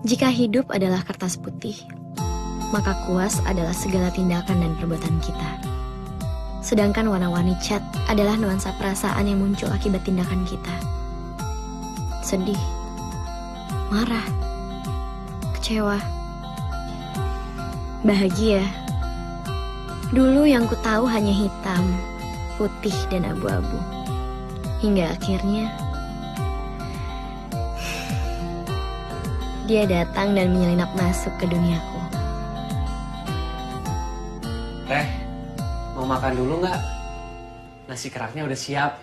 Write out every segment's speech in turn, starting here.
Jika hidup adalah kertas putih, maka kuas adalah segala tindakan dan perbuatan kita. Sedangkan warna-warni cat adalah nuansa perasaan yang muncul akibat tindakan kita. Sedih, marah, kecewa, bahagia. Dulu yang ku tahu hanya hitam, putih, dan abu-abu. Hingga akhirnya dia datang dan menyelinap masuk ke duniaku. Teh, mau makan dulu nggak? Nasi keraknya udah siap.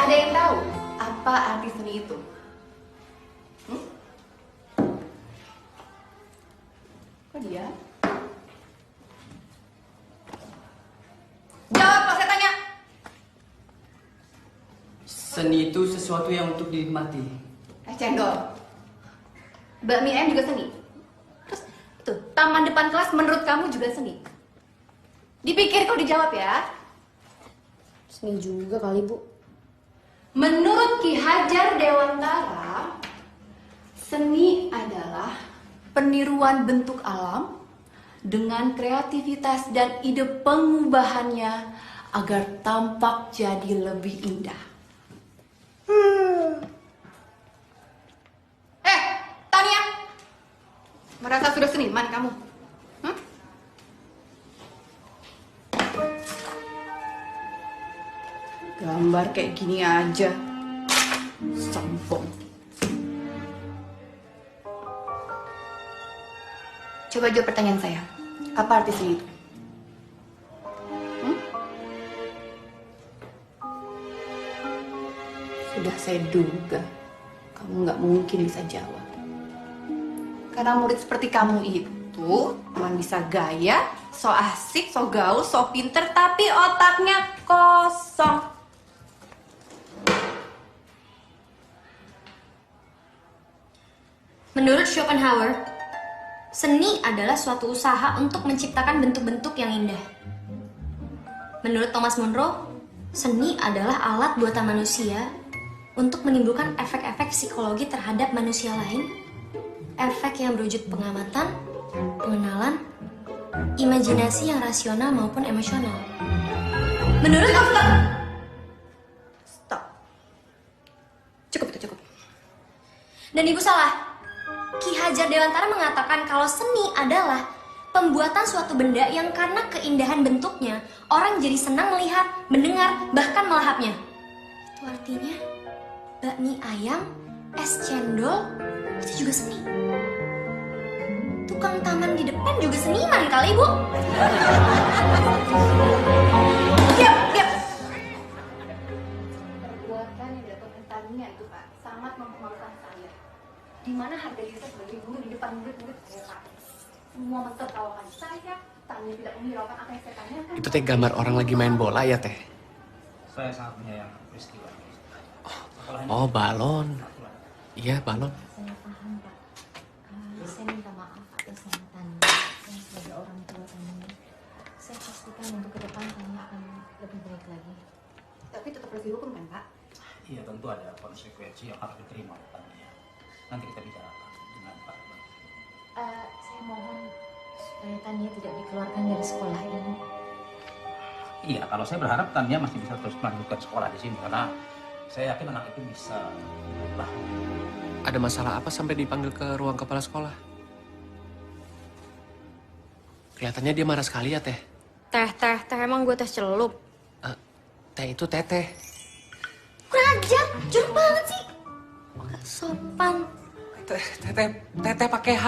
Ada yang tahu apa arti seni itu? Kok dia? Jawab kalau saya tanya. Seni itu sesuatu yang untuk dinikmati. Cendol. Bakmi ayam juga seni. Terus itu taman depan kelas menurut kamu juga seni. Dipikir kok dijawab ya. Seni juga kali, Bu. Menurut Ki Hajar Dewantara, seni adalah peniruan bentuk alam dengan kreativitas dan ide pengubahannya agar tampak jadi lebih indah. Tania, merasa sudah seniman kamu? Gambar kayak gini aja, sombong. Coba jawab pertanyaan saya. Apa arti seni itu? Sudah saya duga, kamu nggak mungkin bisa jawab. Karena murid seperti kamu itu cuma bisa gaya, so asik, so gaul, so pinter, tapi otaknya kosong. Menurut Schopenhauer, seni adalah suatu usaha untuk menciptakan bentuk-bentuk yang indah. Menurut Thomas Monroe, seni adalah alat buatan manusia untuk menimbulkan efek-efek psikologi terhadap manusia lain, efek yang berwujud pengamatan, pengenalan, imajinasi yang rasional maupun emosional. Menurut Stop. Cukup itu, cukup. Dan ibu salah. Ki Hajar Dewantara mengatakan kalau seni adalah pembuatan suatu benda yang karena keindahan bentuknya, orang jadi senang melihat, mendengar, bahkan melahapnya. Itu artinya bakmi ayam, es cendol, itu juga seni. Tukang taman di depan juga seniman kali, Bu. Diam. Perbuatan yang dilakukan Tania itu, Pak, sangat mempengaruhi saya. Di mana harga diri saya sebagai guru di depan murid-murid saya, Pak. Semua mentertawakan saya, Tania tidak menghiraukan apa yang saya tanyakan. Itu teh gambar orang lagi main bola ya, Teh? Saya sangat menyayangkan peristiwa ini. Oh, balon. Iya, balon. Saya paham, Pak. Saya minta maaf atas nama Tania. Saya sebagai orang tua Tania. Saya pastikan untuk ke depan Tania akan lebih baik lagi. Tapi tetap harus dihukum kan, Pak? Iya, tentu ada konsekuensi yang harus diterima oleh Tania. Nanti kita bicarakan dengan Pak. Saya mohon supaya Tania tidak dikeluarkan dari sekolah ini. Iya, kalau saya berharap Tania masih bisa terus melanjutkan sekolah di sini karena saya yakin anak itu bisa berubah. Ada masalah apa sampai dipanggil ke ruang kepala sekolah? Kelihatannya dia marah sekali ya, Teh. Teh, emang gue tes celup? Teh itu Teteh. Kurang ajar, jorok banget sih. Gak sopan. Teteh pakai H.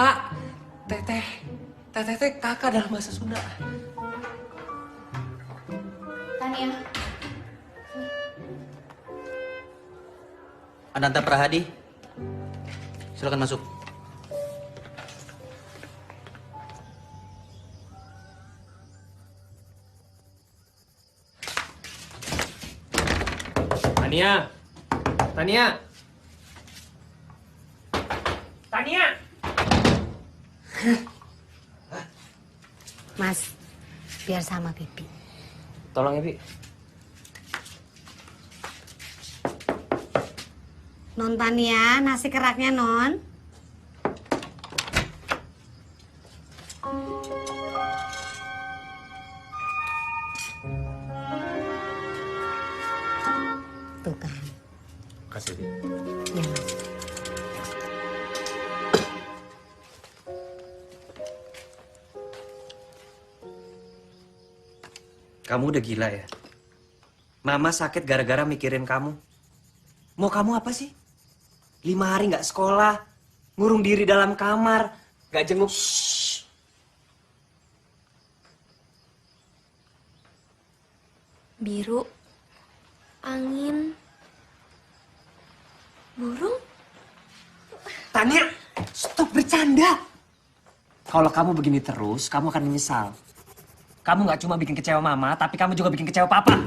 Teteh kakak dalam bahasa Sunda. Tania. Ananta Prahadi, silakan masuk. Tania. Tania. Tania. Mas, biar sama Bibi. Tolong ya, Bi. Non Tania, nasi keraknya Non. Tuh kan. Kasih, Bi. Ya, Mas. Kamu udah gila ya? Mama sakit gara-gara mikirin kamu. Mau kamu apa sih? 5 hari nggak sekolah, ngurung diri dalam kamar, nggak jenguk. Shh. Biru, angin, burung. Tania, stop bercanda. Kalau kamu begini terus, kamu akan menyesal. Kamu nggak cuma bikin kecewa mama, tapi kamu juga bikin kecewa papa.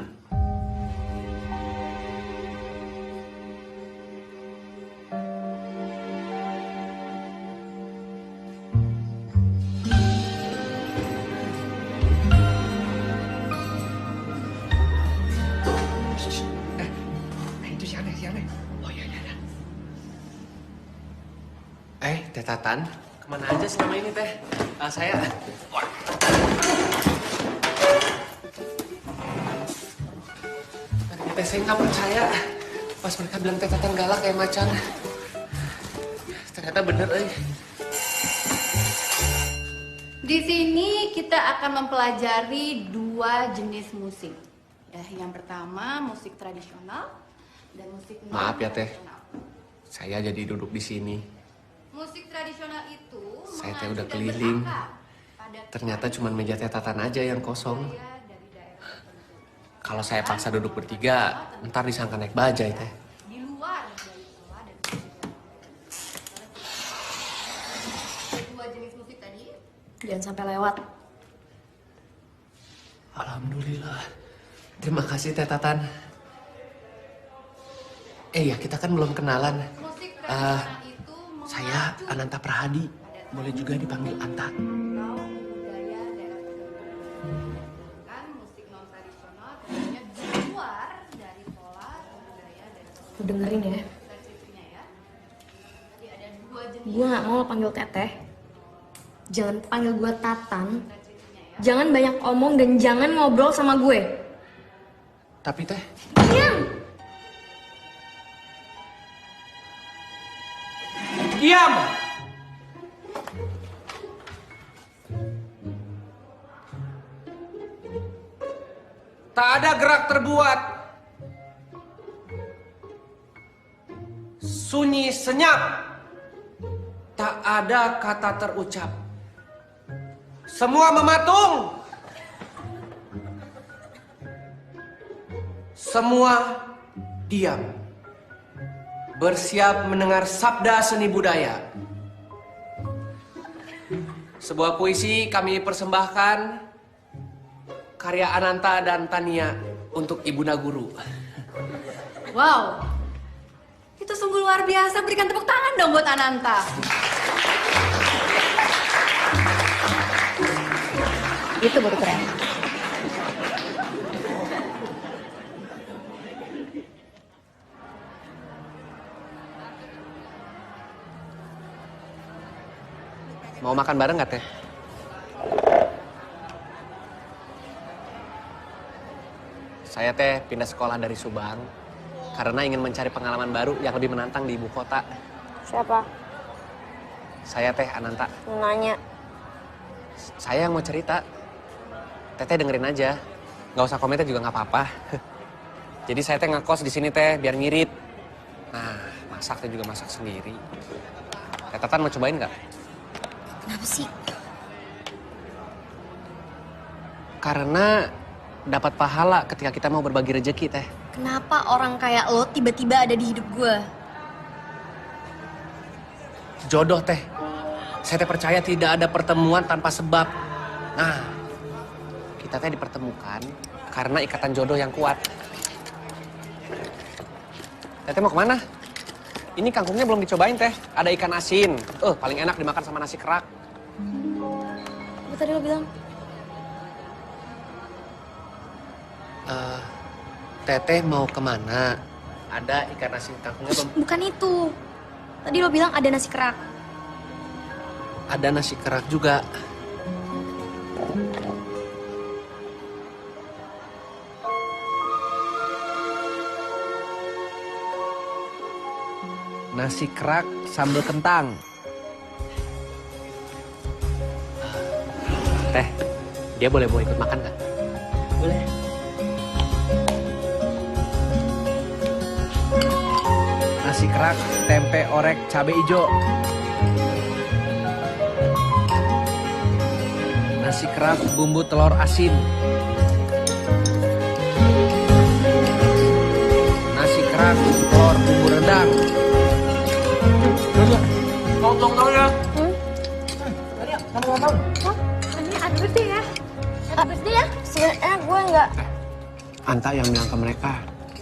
Itu si Aneh. Oh iya. Teh Tatan, kemana aja selama ini, Teh? Saya... Teh, saya nggak percaya. Pas mereka bilang Teh Tatan galak kayak macan. Ternyata bener, Di sini kita akan mempelajari 2 jenis musik. Ya, yang pertama musik tradisional dan musik non Maaf ya, Teh. tradisional. Saya jadi duduk di sini. Musik tradisional itu Saya teh mengacu udah dan keliling. berakar pada Ternyata cuma meja Teh Tatan aja yang kosong. budaya dari daerah tertentu. Kalau saya paksa duduk bertiga, ntar disangka naik bajai, Teh. Di luar dari pola dan budaya. 2 jenis musik tadi. Jangan sampai lewat. Alhamdulillah. Terima kasih, Teh Tatan. Iya, kita kan belum kenalan. Musik tradisional itu Saya mengacu Ananta Prahadi. Boleh juga dipanggil Anta. atau budaya daerah tertentu. Kan musik non tradisional tentunya di luar dari pola dan budaya daerah tertentu. Lu dengerin ya. Kita cirinya ya. Jadi ada 2 jenis Gue nggak mau lo panggil Teteh. Jangan panggil gue Tatan. cirinya ya. Jangan banyak omong dan jangan ngobrol sama gue. Tapi, Teh, Diam! Diam! Tak ada gerak terbuat. Sunyi senyap. Tak ada kata terucap. Semua mematung. Semua diam. Bersiap mendengar sabda seni budaya. Sebuah puisi kami persembahkan, karya Ananta dan Tania untuk Ibunda Guru. Wow. Itu sungguh luar biasa. Berikan tepuk tangan dong buat Ananta. Itu baru keren. mau makan bareng nggak, Teh? Saya, Teh, pindah sekolah dari Subang karena ingin mencari pengalaman baru yang lebih menantang di ibu kota. Siapa? Saya, Teh Ananta. Nanya. Saya yang mau cerita. Teteh dengerin aja. Nggak usah komentar juga nggak apa-apa. Jadi saya teh ngekos di sini, Teh, biar ngirit. Nah, masak Teh juga masak sendiri. Teh Tatan mau cobain nggak? Kenapa sih? Karena dapat pahala ketika kita mau berbagi rezeki, Teh. Kenapa orang kayak lo tiba-tiba ada di hidup gue? Jodoh, Teh. Saya Teh percaya tidak ada pertemuan tanpa sebab. Nah, kita Teh dipertemukan karena ikatan jodoh yang kuat. Teteh mau kemana? Ini kangkungnya belum dicobain teh. Ada ikan asin. Paling enak dimakan sama nasi kerak. Apa tadi lo bilang? Teteh mau kemana? Ada ikan asin kangkungnya belum? Bukan itu. Tadi lo bilang ada nasi kerak. Ada nasi kerak juga. Nasi kerak sambal kentang. Teh, dia boleh mau ikut makan nggak? Boleh. Nasi kerak, tempe orek, cabai hijau. Nasi kerak, bumbu telur asin. Nasi kerak, telur bumbu rendang. Tolong ya. Ini happy birthday ya. Happy birthday ya. Sebenarnya gue nggak. Anta yang bilang ke mereka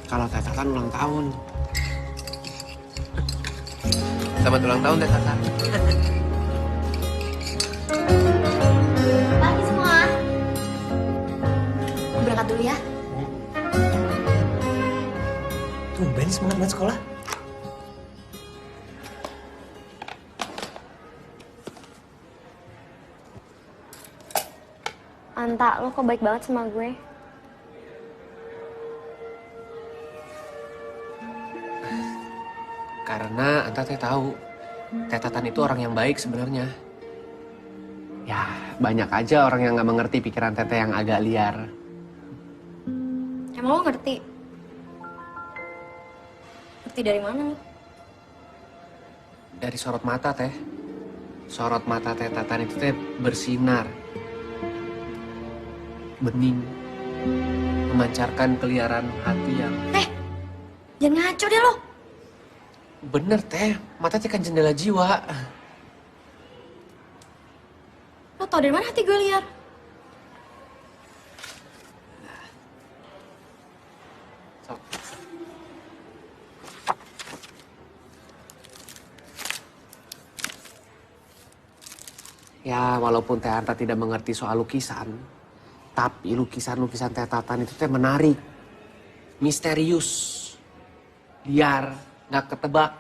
kalau Teh Tatan ulang tahun. Selamat ulang tahun Teh Tatan. Pagi semua. Gue berangkat dulu ya. Tumben semangat banget sekolah. Anta, lo kok baik banget sama gue? Karena Anta Teh tahu Teh Tatan itu orang yang baik sebenarnya. Ya, banyak aja orang yang nggak mengerti pikiran Teteh yang agak liar. Emang lo ngerti? Ngerti dari mana lo? Dari sorot mata Teh. Sorot mata Teh Tatan itu Teh bersinar. Bening, memancarkan keliaran hati yang... Jangan ngaco deh lo. Bener Teh, mata Teh kan jendela jiwa. Lo tau dari mana hati gue liar? Sok. Ya, walaupun Teh Anta tidak mengerti soal lukisan, tapi lukisan-lukisan Teh Tatan itu Teh menarik, misterius, liar, nggak ketebak.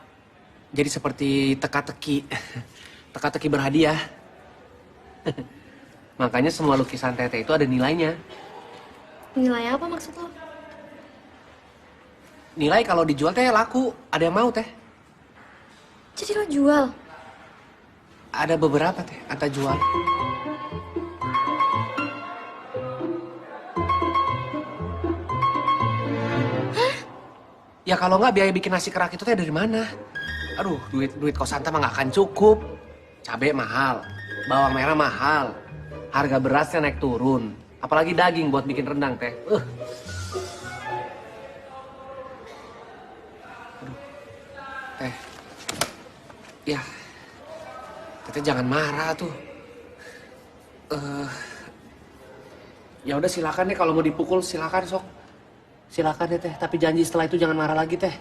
Jadi seperti teka-teki, teka-teki berhadiah. Makanya semua lukisan Teteh itu ada nilainya. Nilai apa maksud lo? Nilai kalau dijual Teh laku, ada yang mau Teh. Jadi lo jual? Ada beberapa Teh, Anta jual. Ya kalau nggak biaya bikin nasi kerak itu Teh dari mana? Aduh, duit kos Anta mah nggak akan cukup. Cabai mahal, bawang merah mahal, harga berasnya naik turun. Apalagi daging buat bikin rendang Teh. Aduh, Teh. Ya, Teteh jangan marah tuh. Ya udah silakan deh kalau mau dipukul silakan sok. Silakan deh Teh, tapi janji setelah itu jangan marah lagi Teh.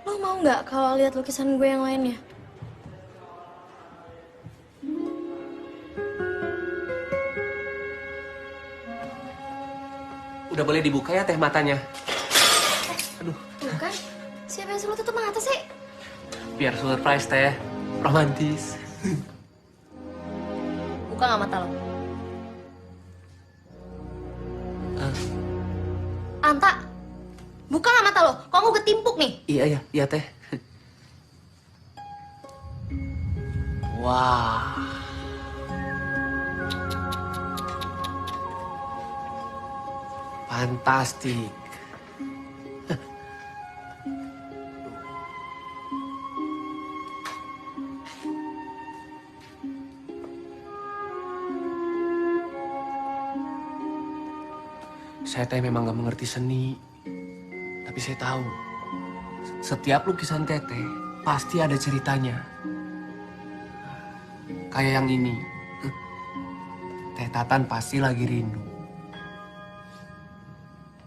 Lo mau nggak kalau lihat lukisan gue yang lainnya? Udah boleh dibuka ya Teh matanya. Aduh, Tuh kan, siapa yang suruh tutup mata sih? biar surprise Teh, romantis. Buka nggak mata lo? Anta, buka nggak mata lo? Kok gue ketimpuk nih? Iya Teh. Wah. Fantastik. Saya Teh memang gak mengerti seni. Tapi saya tahu, setiap lukisan Teteh pasti ada ceritanya. Kayak yang ini. Teh Tatan pasti lagi rindu.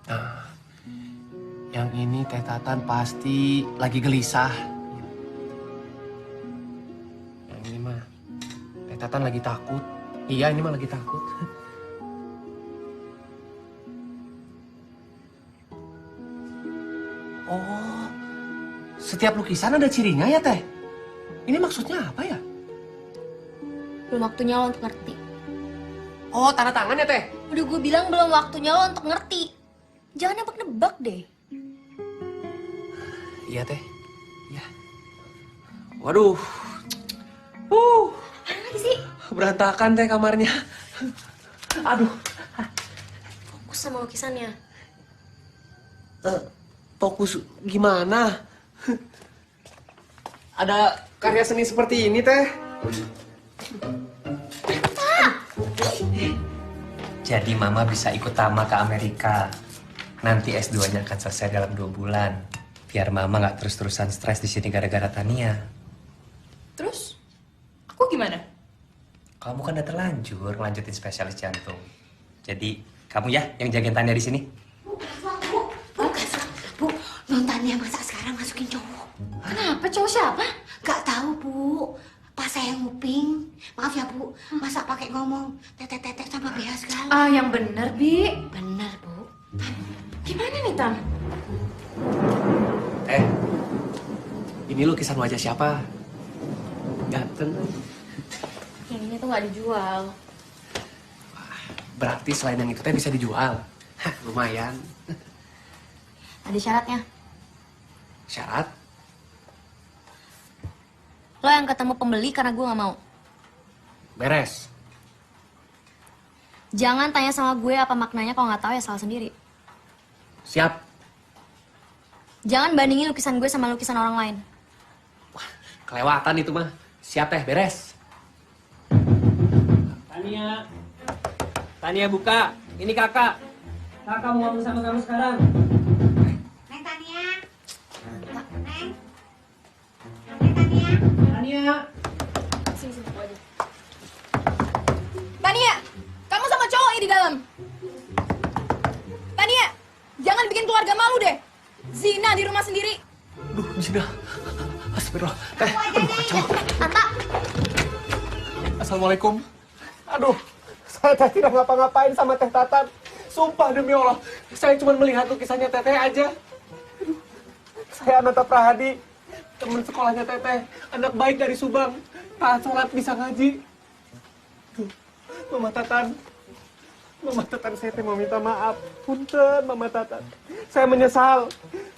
Nah, yang Yang ini Teh Tatan pasti lagi gelisah. Yang ini mah Teh Tatan lagi takut. Iya, ini mah lagi takut. Oh, setiap lukisan ada cirinya ya, Teh? Ini maksudnya apa ya? Belum waktunya lo untuk ngerti. Oh, tanda tangan ya, Teh? Udah gue bilang belum waktunya lo untuk ngerti. Jangan nebak-nebak deh. Iya, Teh. Iya. Waduh. Apaan lagi sih? Berantakan, Teh, kamarnya. Aduh. Fokus sama lukisannya. Fokus gimana? Ada karya seni seperti ini, Teh. Jadi Mama bisa ikut Tama ke Amerika. Nanti S2-nya akan selesai dalam 2 bulan. Biar Mama nggak terus-terusan stres di sini gara-gara Tania. Terus? Aku gimana? Kamu kan udah terlanjur ngelanjutin spesialis jantung. Jadi kamu ya yang jagain Tania di sini. Bu, non Tania masak sekarang masukin cowok. Kenapa? Cowok siapa? Gak tahu Bu, pas saya nguping. Maaf ya Bu, masa pakai ngomong tetet-tetet sama Bea segala. Ah, yang bener, Bi. Bener Bu. Gimana nih, Tam? Ini lukisan wajah siapa? Ganteng. Yang ini tuh nggak dijual. Berarti selain yang itu Teh bisa dijual. Hah, lumayan. Ada syaratnya. Syarat? Lo yang ketemu pembeli karena gue nggak mau. Beres. Jangan tanya sama gue apa maknanya kalau nggak tahu ya salah sendiri. Siap. Jangan bandingin lukisan gue sama lukisan orang lain. Kelewatan itu mah. Siap, Teh, beres. Tania. Tania buka. Ini kakak. Kakak mau ngomong sama kamu sekarang. Neng Tania. Neng. Neng Tania. Tania. Sini, gue aja. Tania, kamu sama cowok di dalam. Tania, jangan bikin keluarga malu deh. Zina di rumah sendiri. Aduh, Zina. Astagfirullah. Teh, aduh, kacau. Anta, Assalamualaikum. Aduh, saya Teh tidak ngapa-ngapain sama Teh Tatan. Sumpah demi Allah, saya cuma melihat lukisannya Teteh aja. Aduh, saya Ananta Prahadi, teman sekolahnya Teteh, anak baik dari Subang, taat sholat bisa ngaji. Aduh, Mama Tatan, saya Teh mau minta maaf. Punten, Mama Tatan. Saya menyesal.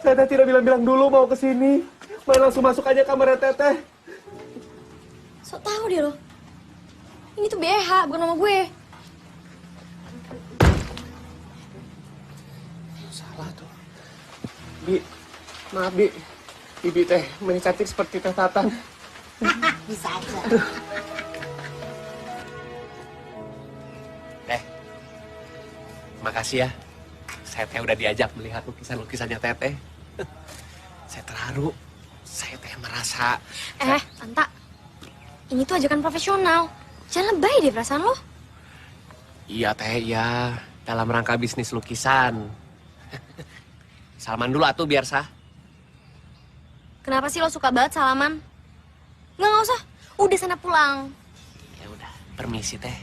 Saya Teh tidak bilang-bilang dulu mau ke sini. Main langsung masuk aja kamarnya Teteh. sok tahu deh lo. Ini tuh BH, bukan nama gue. Salah tuh. Bi, maaf Bi. Bibi Teh main cantik seperti Teh Tatan. Bisa aja. Makasih ya. Saya Teh udah diajak melihat lukisan-lukisannya Teteh. Saya terharu. Saya Teh merasa... Anta. Ini tuh ajakan profesional. Jangan lebay deh perasaan lo. Iya Teh, iya. Dalam rangka bisnis lukisan. Salaman dulu atuh biar sah. Kenapa sih lo suka banget salaman? Nggak usah. Udah sana pulang. Ya udah, permisi Teh.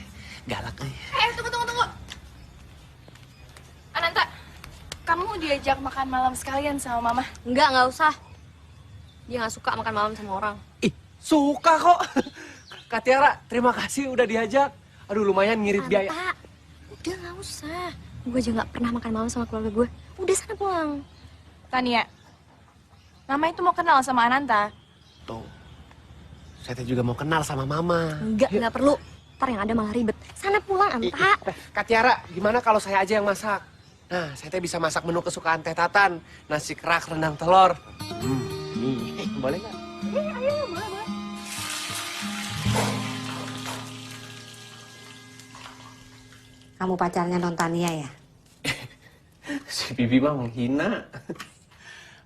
Galak nih. Tunggu. Ananta, kamu diajak makan malam sekalian sama Mama. Nggak usah. Dia nggak suka makan malam sama orang. Ih, suka kok. Kak Tiara, terima kasih udah diajak. Aduh, lumayan ngirit biaya. Anta, udah nggak usah. Gue aja nggak pernah makan malam sama keluarga gue. Udah sana pulang. Tania, Mama itu mau kenal sama Ananta. Tuh, saya Teh juga mau kenal sama Mama. Nggak perlu. Ntar yang ada malah ribet. Sana pulang, Anta. Kak Tiara, gimana kalau saya aja yang masak? Nah, saya Teh bisa masak menu kesukaan Teh Tatan. Nasi kerak, rendang telur. Nih, boleh nggak? Boleh. Kamu pacarnya non Tania ya? Si Bibi mah menghina.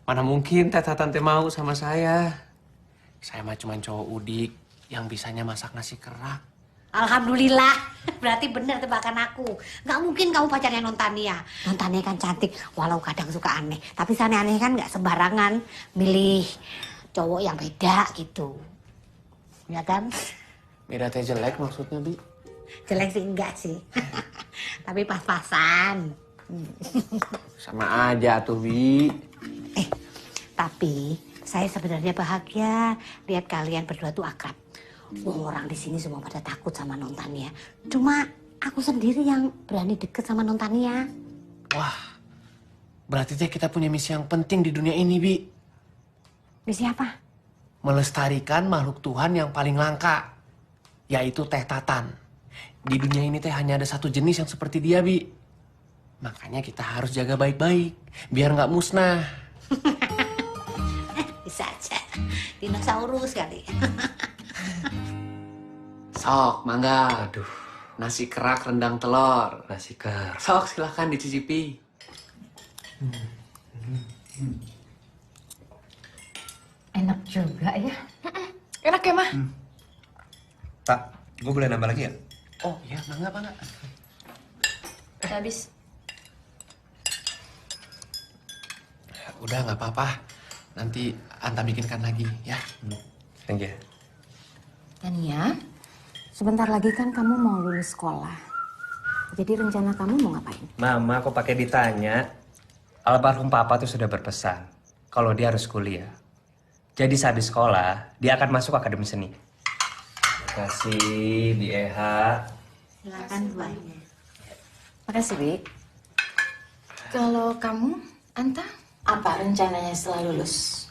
Mana mungkin Teh Tatan teh mau sama saya. Saya mah cuma cowok udik yang bisanya masak nasi kerak. Alhamdulillah. Berarti bener tebakan aku. Nggak mungkin kamu pacarnya Nontania. Nontania kan cantik, walau kadang suka aneh. Tapi sana aneh kan nggak sembarangan milih cowok yang beda gitu. Ya kan? Beda teh jelek maksudnya, Bi? Jelek sih enggak sih. Tapi pas-pasan. Sama aja tuh, Bi. Tapi saya sebenarnya bahagia lihat kalian berdua tuh akrab. Orang di sini semua pada takut sama Nontania. Cuma aku sendiri yang berani deket sama Nontania. Wah, berarti teh kita punya misi yang penting di dunia ini, Bi. Misi apa? Melestarikan makhluk Tuhan yang paling langka, yaitu teh tatan. Di dunia ini teh hanya ada satu jenis yang seperti dia, Bi. Makanya kita harus jaga baik-baik, biar nggak musnah. Bisa aja. Dinosaurus kali. Sok, mangga. Aduh, nasi kerak rendang telur. Nasi kerak. Sok, silahkan dicicipi. Enak juga ya. Enak ya, Mah? Pak, gue boleh nambah lagi ya? Oh iya, mangga. Udah habis. Udah, nggak apa-apa. Nanti Anta bikinkan lagi, ya. Thank you. Tania, sebentar lagi kan kamu mau lulus sekolah. Jadi rencana kamu mau ngapain? Mama, kok pakai ditanya? Almarhum Papa tuh sudah berpesan kalau dia harus kuliah. Jadi saat di sekolah, dia akan masuk akademi seni. Terima kasih, Bi Eha. Silakan buahnya. Makasih, Bi. Kalau kamu, Anta? Apa rencananya setelah lulus?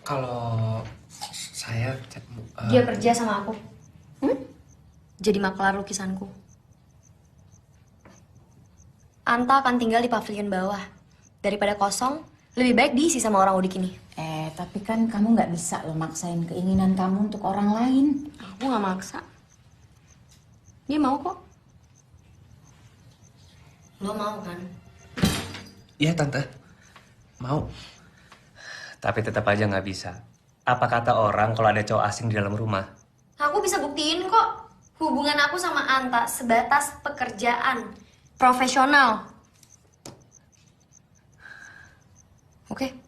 Kalau saya... Dia kerja sama aku. Jadi makelar lukisanku. Anta akan tinggal di pavilion bawah. Daripada kosong, lebih baik diisi sama orang udik ini. Tapi kan kamu nggak bisa loh maksain keinginan kamu untuk orang lain. Aku nggak maksa. Dia mau kok. Lo mau kan? Iya, Tante. Mau. Tapi tetap aja nggak bisa. Apa kata orang kalau ada cowok asing di dalam rumah? Aku bisa buktiin kok. Hubungan aku sama Anta sebatas pekerjaan. Profesional. Oke.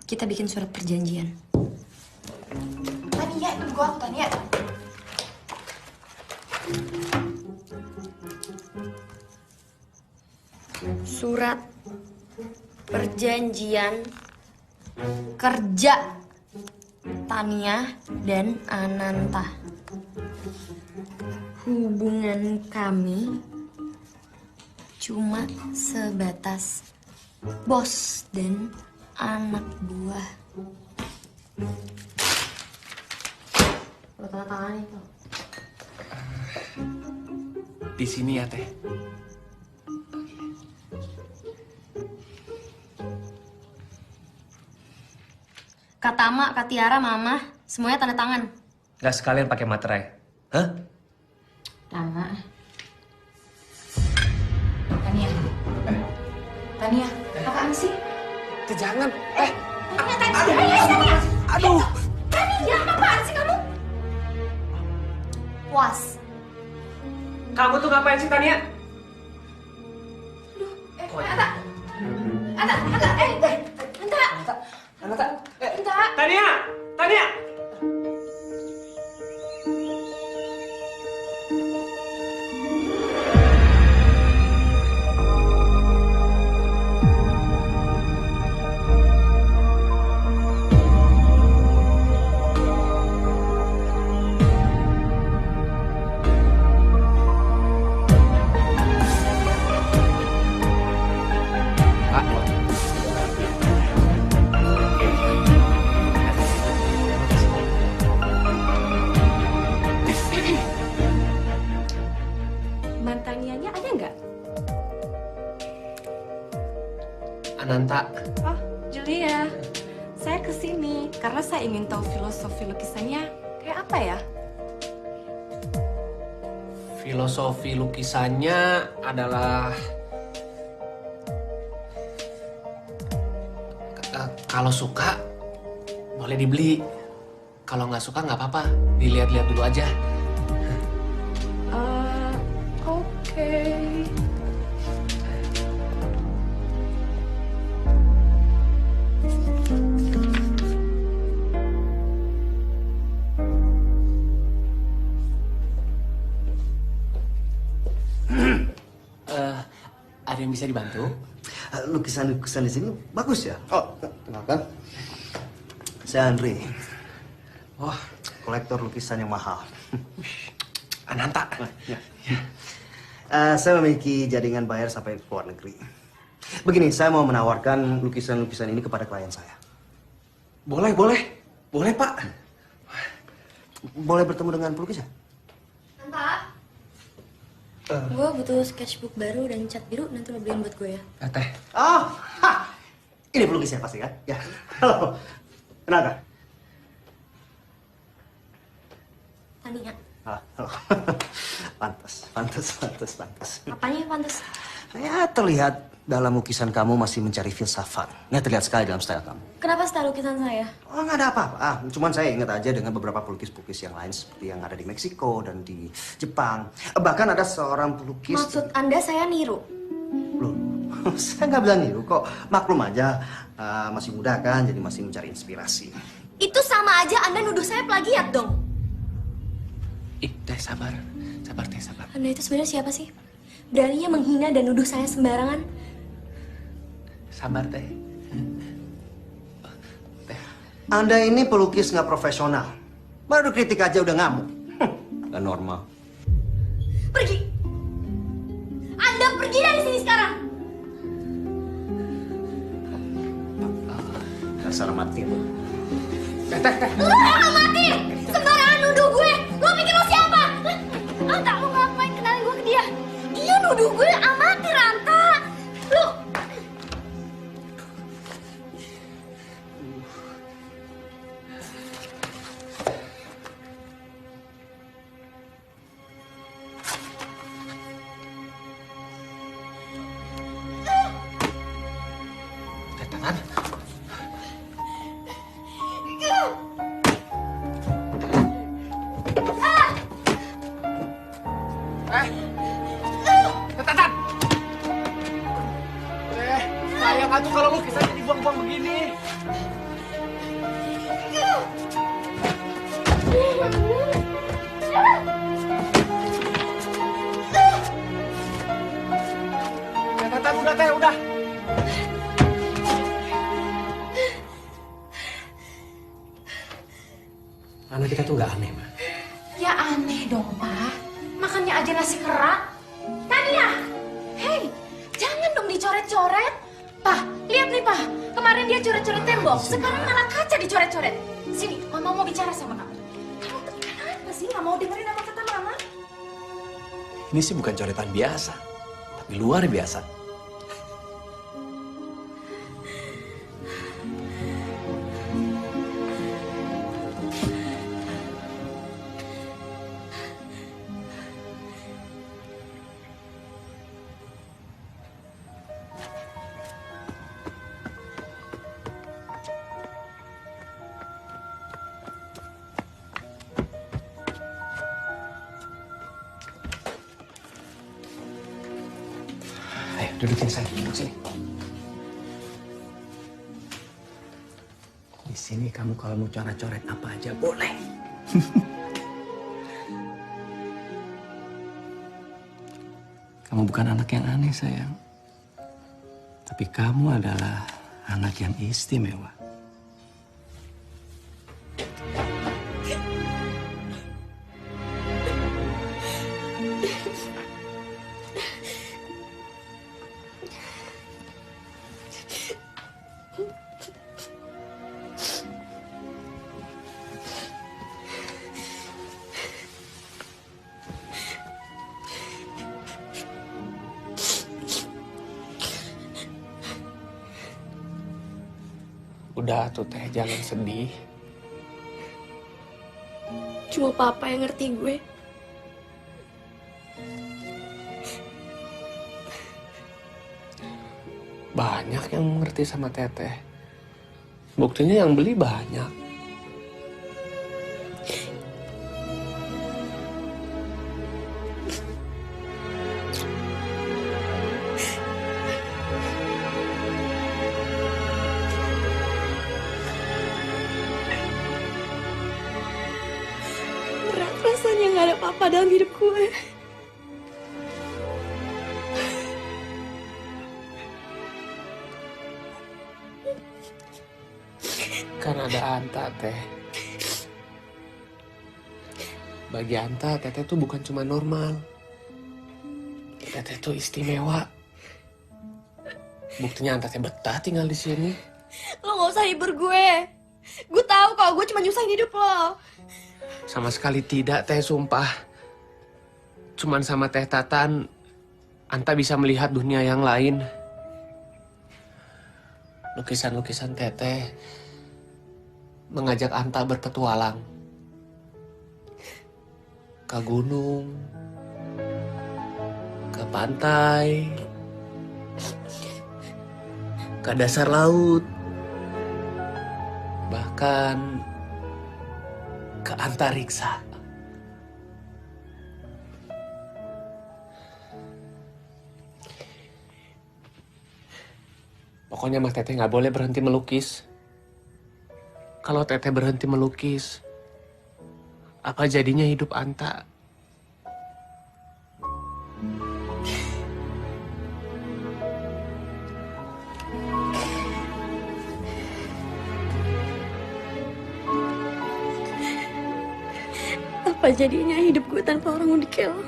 Kita bikin surat perjanjian. Tania, tunggu aku, Tania. Surat perjanjian kerja Tania dan Ananta. Hubungan kami cuma sebatas bos dan anak buah. Lo tanda tangan itu. Di sini ya, Teh. Kak Tama, Kak Tiara, Mama, semuanya tanda tangan. Nggak sekalian pakai materai? Hah? Tama. Tania. Tania, apaan sih? Jangan. Aduh. Tania, apaan sih kamu? Puas. Kamu tuh ngapain sih, Tania? Tania! Tania! Mantanianya ada nggak? Ananta. Oh, Julia. Saya kesini karena saya ingin tahu filosofi lukisannya kayak apa ya? Filosofi lukisannya adalah kalau suka boleh dibeli, kalau nggak suka nggak apa-apa, dilihat-lihat dulu aja. yang bisa dibantu? Lukisan-lukisan di sini bagus ya? Oh, kenalkan. Saya Andre. Oh, kolektor lukisan yang mahal. Ananta. Ya. Saya memiliki jaringan bayar sampai ke luar negeri. Begini, saya mau menawarkan lukisan-lukisan ini kepada klien saya. Boleh, Pak. Boleh bertemu dengan pelukisnya? Anta, gue butuh sketchbook baru dan cat biru, nanti lo beliin buat gue ya. Teh. Oh, ini pelukisnya pasti kan? Ya. Halo, kenapa? Tania. Halo. Pantas. Apanya yang pantas? Ya, terlihat dalam lukisan kamu masih mencari filsafat. Ini terlihat sekali dalam style kamu. Kenapa style lukisan saya? Oh, nggak ada apa-apa. Cuman saya ingat aja dengan beberapa pelukis-pelukis yang lain seperti yang ada di Meksiko dan di Jepang. Bahkan ada seorang pelukis... Maksud Anda saya niru? Loh, saya nggak bilang niru kok. Maklum aja, masih muda kan, jadi masih mencari inspirasi. Itu sama aja Anda nuduh saya plagiat dong. Teh, sabar. Anda itu sebenarnya siapa sih? Beraninya menghina dan nuduh saya sembarangan. Sabar, Teh. Anda ini pelukis nggak profesional. Baru kritik aja udah ngamuk. Nggak normal. Pergi! Anda pergi dari sini sekarang! Dasar mati. Teh. Lu yang mati! Sembarangan nuduh gue! Lu pikir lu siapa? Anta, lu ngapain kenalin gue ke dia? Dia nuduh gue amatir, Anta! Lu... Sayang atuh kalau lukisannya dibuang-buang begini. Udah. Anak kita tuh nggak aneh, Ma. Ya aneh dong, Pak. Makannya aja nasi kerak. Tania! Hei, jangan dong dicoret-coret. Pak, lihat nih, Pak. Kemarin dia coret-coret tembok. Sekarang malah kaca dicoret-coret. Sini, Mama mau bicara sama kamu. Kamu tuh kenapa sih nggak mau dengerin apa kata Mama? Ini sih bukan coretan biasa, tapi luar biasa. Ayo, dudukin saya. Duduk sini. Di sini kamu kalau mau coret-coret apa aja boleh. Kamu bukan anak yang aneh, sayang. Tapi kamu adalah anak yang istimewa. Udah tuh Teh, jangan sedih. Cuma Papa yang ngerti gue. Banyak yang mengerti sama Teteh. Buktinya yang beli banyak. Berat rasanya gak ada Papa dalam hidup gue. Kan ada Anta, Teh. Bagi Anta, Teteh tuh bukan cuma normal. Teteh tuh istimewa. Buktinya Anta teh betah tinggal di sini. Lo gak usah hibur gue. Gue tahu kalau gue cuma nyusahin hidup lo. Sama sekali tidak, Teh, sumpah. Cuman sama Teh Tatan, Anta bisa melihat dunia yang lain. Lukisan-lukisan Teteh mengajak Anta berpetualang. Ke gunung, ke pantai, ke dasar laut, bahkan ke antariksa. Pokoknya Mas Teteh nggak boleh berhenti melukis. Kalau Teteh berhenti melukis, apa jadinya hidup Anta? Apa jadinya hidup gue tanpa orang unik kayak lo?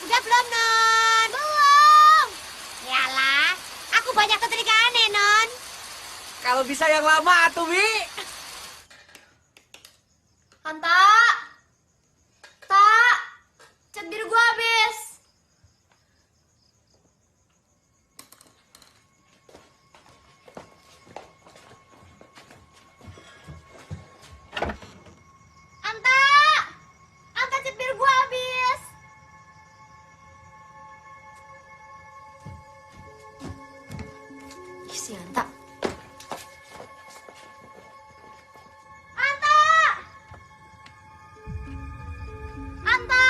Udah belum, Non? Belum. Yalah, aku banyak keterikaan nih, Non. Kalau bisa yang lama tuh, Wi. Anta! Tak! Cat biru gue habis. Anta! Anta, cat biru gue habis. Ih, si Anta. Anta! Anta!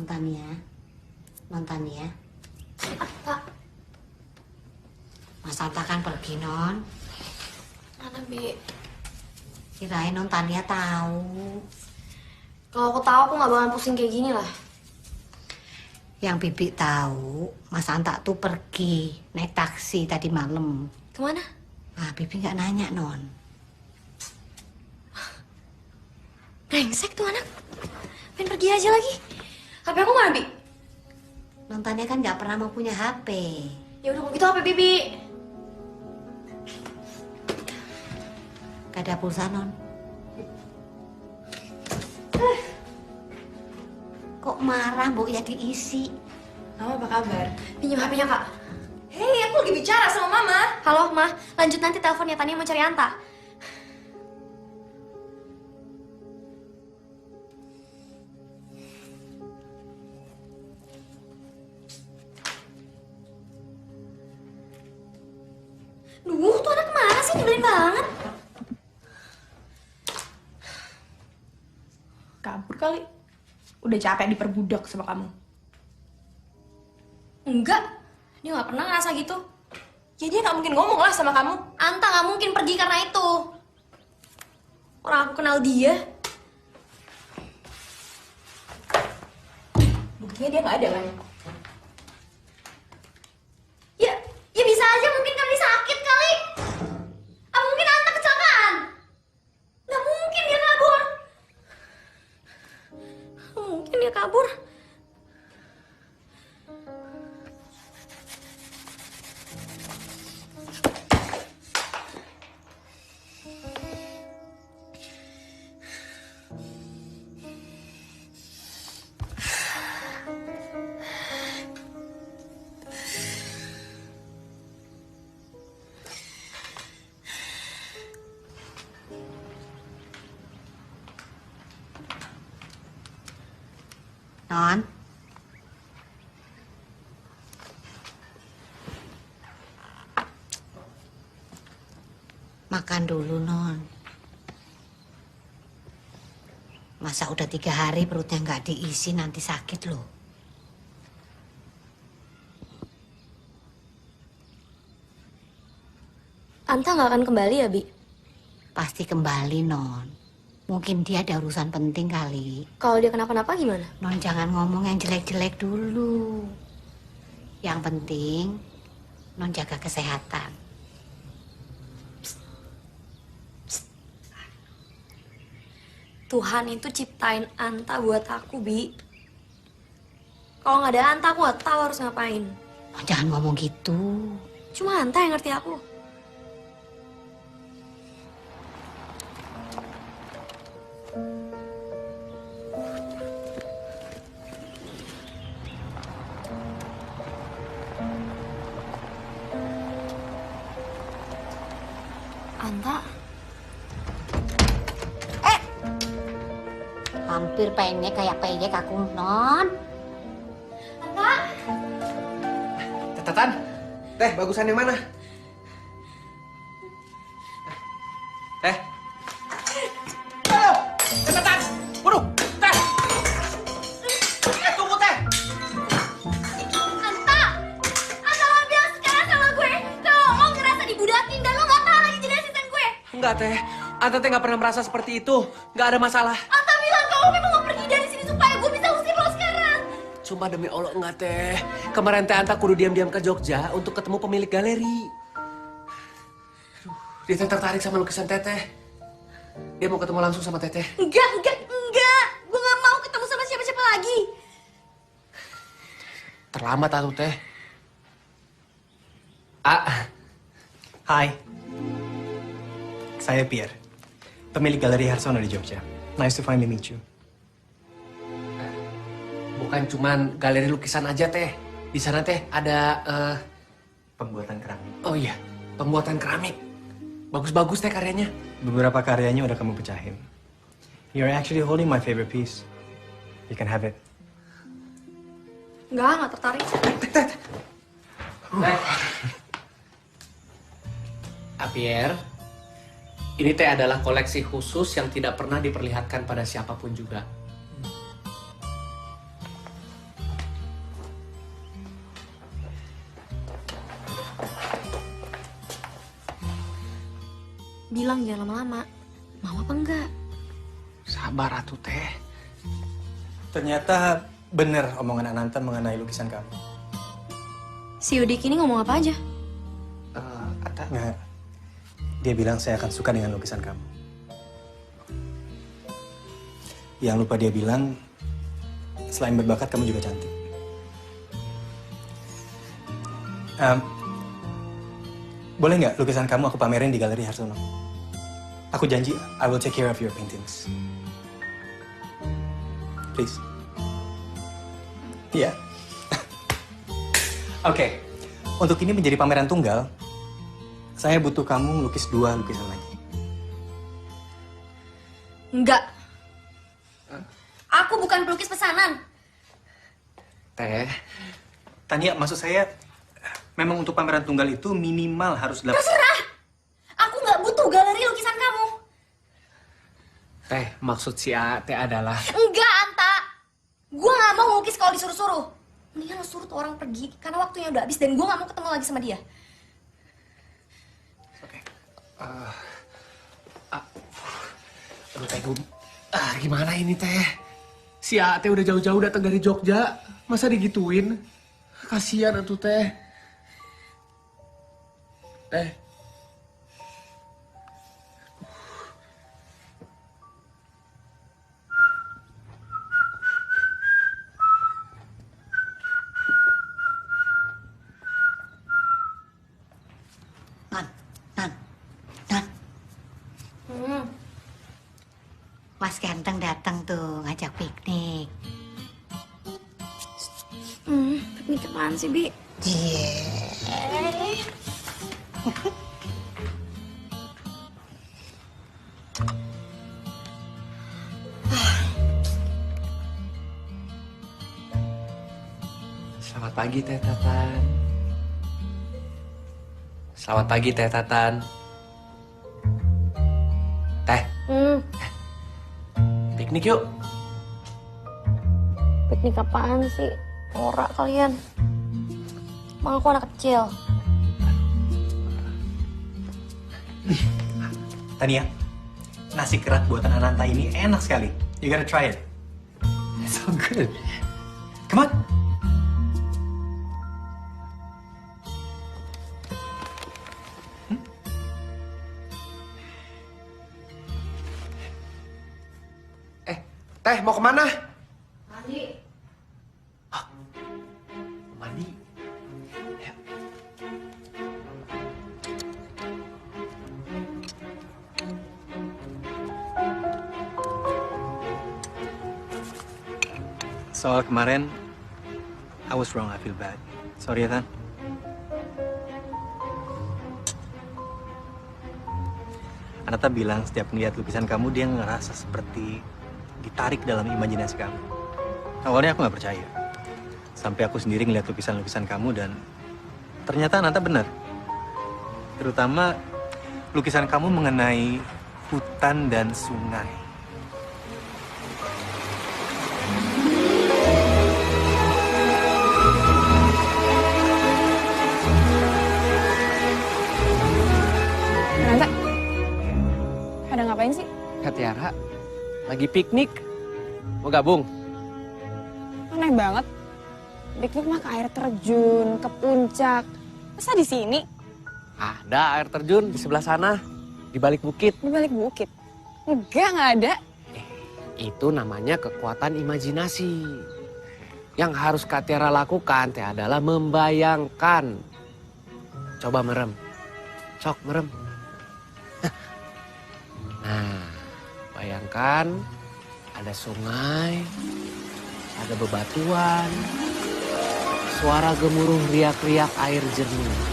Nontania. Apa? Mas Anta kan pergi, Non. Mana, Bi? Kirain Nontania tahu. Kalau aku tahu aku nggak bakalan pusing kayak gini lah. Yang Bibi tahu, Mas Anta tuh pergi naik taksi tadi malam. Kemana? Ah, Bibi nggak nanya, Non. Brengsek tuh anak. Pengen pergi aja lagi. HP aku mana, Bi? Nontania kan nggak pernah mau punya HP. Ya udah kalau gitu HP Bibi. Gak ada pulsa, Non. Kok marah, Bu? Ya diisi. Mama apa kabar? Pinjam HP-nya, Kak. Hei, aku lagi bicara sama Mama. Halo, Ma. Lanjut nanti teleponnya. Tania mau cari Anta. Duh, tuh anak kemana sih? Nyebelin banget. Kabur kali. Udah capek diperbudak sama kamu. Enggak. Dia nggak pernah ngerasa gitu. Ya dia nggak mungkin ngomong lah sama kamu. Anta nggak mungkin pergi karena itu. Orang aku kenal dia. Buktinya dia nggak ada kan? Ya bisa aja mungkin kami sakit kali. Apa mungkin Anta kecelakaan? Nggak mungkin dia kabur. Mungkin dia kabur. Non. Makan dulu, Non. Masa udah 3 hari perutnya nggak diisi, nanti sakit loh. Anta nggak akan kembali ya, Bi? Pasti kembali, Non. Mungkin dia ada urusan penting kali. Kalau dia kenapa-napa gimana? Non jangan ngomong yang jelek-jelek dulu. Yang penting, Non jaga kesehatan. Tuhan itu ciptain Anta buat aku, Bi. Kalau nggak ada Anta, aku nggak tahu harus ngapain. Non jangan ngomong gitu. Cuma Anta yang ngerti aku. Anta, hampir peyek kayak peyek aku, Non. Anta, Catatan. Teh, bagusan yang mana? Teh. Ayo, catatan. Waduh, Teh. Tunggu, Teh. Anta lo bilang sekarang sama gue. Kalau lo ngerasa dibudakin dan lo nggak tahu lagi jadi asisten gue. Enggak, Teh. Anta Teh nggak pernah merasa seperti itu. Nggak ada masalah. Anta bilang kalau memang mau pergi dari sini supaya gue bisa usir lo sekarang. Sumpah demi Allah enggak, Teh. Kemarin Teh Anta kudu diam-diam ke Jogja untuk ketemu pemilik galeri. Aduh, dia Teh tertarik sama lukisan Teteh. Dia mau ketemu langsung sama Teteh. Enggak. Gue nggak mau ketemu sama siapa-siapa lagi. Terlambat atuh, Teh. Hai, saya Pierre, pemilik galeri Harsono di Jogja. Nice to finally meet you. Bukan cuman galeri lukisan aja, Teh. Di sana, Teh, ada Pembuatan keramik. oh iya, pembuatan keramik. Bagus-bagus, Teh, karyanya. Beberapa karyanya udah kamu pecahin. You're actually holding my favorite piece. You can have it. Nggak tertarik. Pierre, ini Teh adalah koleksi khusus yang tidak pernah diperlihatkan pada siapapun juga. Bilang jangan lama-lama. Mau apa enggak? Sabar atuh teh. Ternyata bener omongan Ananta mengenai lukisan kamu. Si Udik ini ngomong apa aja? Nggak. Dia bilang saya akan suka dengan lukisan kamu. Yang lupa dia bilang, selain berbakat, kamu juga cantik. Boleh nggak lukisan kamu aku pamerin di Galeri Harsono? Aku janji, I will take care of your paintings. Please. Iya. Yeah. Oke. Untuk ini menjadi pameran tunggal, saya butuh kamu lukis 2 lukisan lagi. Enggak. Aku bukan pelukis pesanan. Teh. Tania, maksud saya, memang untuk pameran tunggal itu minimal harus 8... Terserah! Aku nggak butuh galeri lukisan kamu. Teh, maksud si Teh adalah... Enggak, Anta. Gue nggak mau ngelukis kalau disuruh-suruh. Mendingan lo suruh tuh orang pergi, karena waktunya udah habis dan gue nggak mau ketemu lagi sama dia. Aduh Teh, gimana ini Teh? Si Teh udah jauh-jauh datang dari Jogja, masa digituin? Kasian atuh Teh. Teh. Mas Ganteng datang tuh ngajak piknik. Piknik apaan sih, Bi? Selamat pagi Teh Tatan. Selamat pagi Teh Tatan. Teh. Piknik yuk. Piknik apaan sih? Norak kalian. Emang aku anak kecil. Tania, nasi kerat buatan Ananta ini enak sekali. You gotta try it. It's so good. Come on. Teh, mau kemana? Mandi. Mandi. Ya. Soal kemarin, I was wrong, I feel bad. Sorry ya, Tan. Ananta bilang setiap melihat lukisan kamu, dia ngerasa seperti ditarik dalam imajinasi kamu. Awalnya aku nggak percaya. Sampai aku sendiri ngeliat lukisan-lukisan kamu dan ternyata Ananta benar. Terutama lukisan kamu mengenai hutan dan sungai. Ananta, pada ngapain sih? Kak Tiara, lagi piknik. Mau gabung? Aneh banget. Piknik mah ke air terjun, ke puncak. Masa di sini? Ada air terjun di sebelah sana, di balik bukit. Di balik bukit? Enggak ada. Itu namanya kekuatan imajinasi. Yang harus Kak Tiara lakukan teh adalah membayangkan. Coba merem. Sok merem. Nah, bayangkan ada sungai, ada bebatuan, suara gemuruh riak-riak air jernih.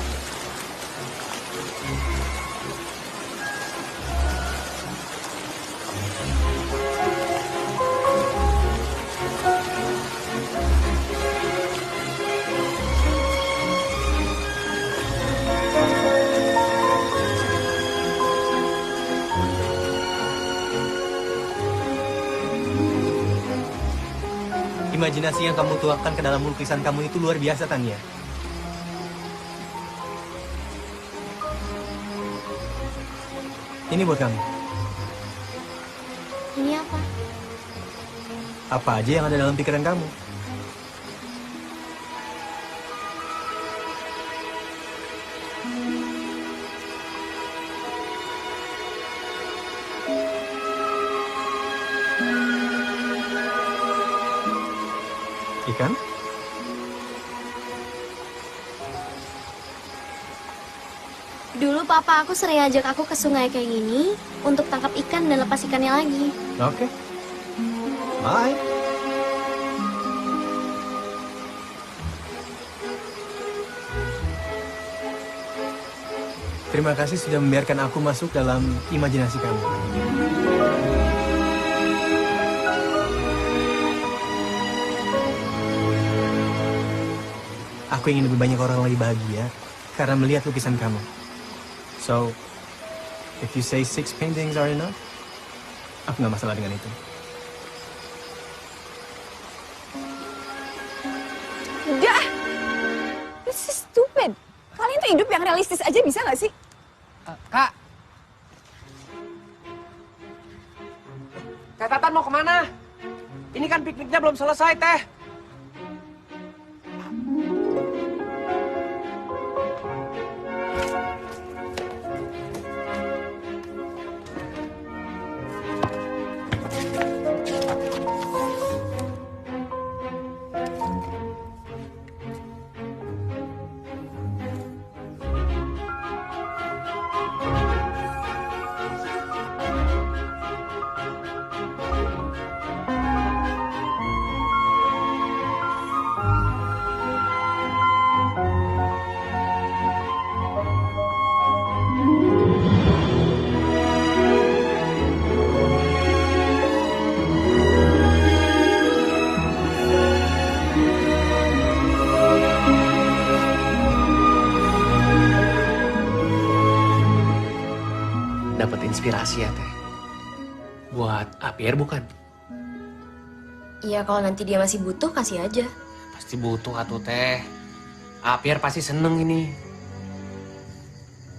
Imajinasi yang kamu tuangkan ke dalam lukisan kamu itu luar biasa, Tania. Ini buat kamu. Ini apa? Apa aja yang ada dalam pikiran kamu. Ikan? Dulu papa aku sering ajak aku ke sungai kayak gini untuk tangkap ikan dan lepas ikannya lagi. Oke. Bye. Terima kasih sudah membiarkan aku masuk dalam imajinasi kamu. Aku ingin lebih banyak orang lagi bahagia karena melihat lukisan kamu. So, if you say 6 paintings are enough, aku nggak masalah dengan itu. Udah! This is stupid. Kalian tuh hidup yang realistis aja bisa nggak sih? Kak. Teh Tatan mau kemana? Ini kan pikniknya belum selesai, Teh. Dapat inspirasi ya, Teh. Buat Apier bukan? Iya, kalau nanti dia masih butuh, kasih aja. Pasti butuh atuh, Teh. Apier pasti seneng ini.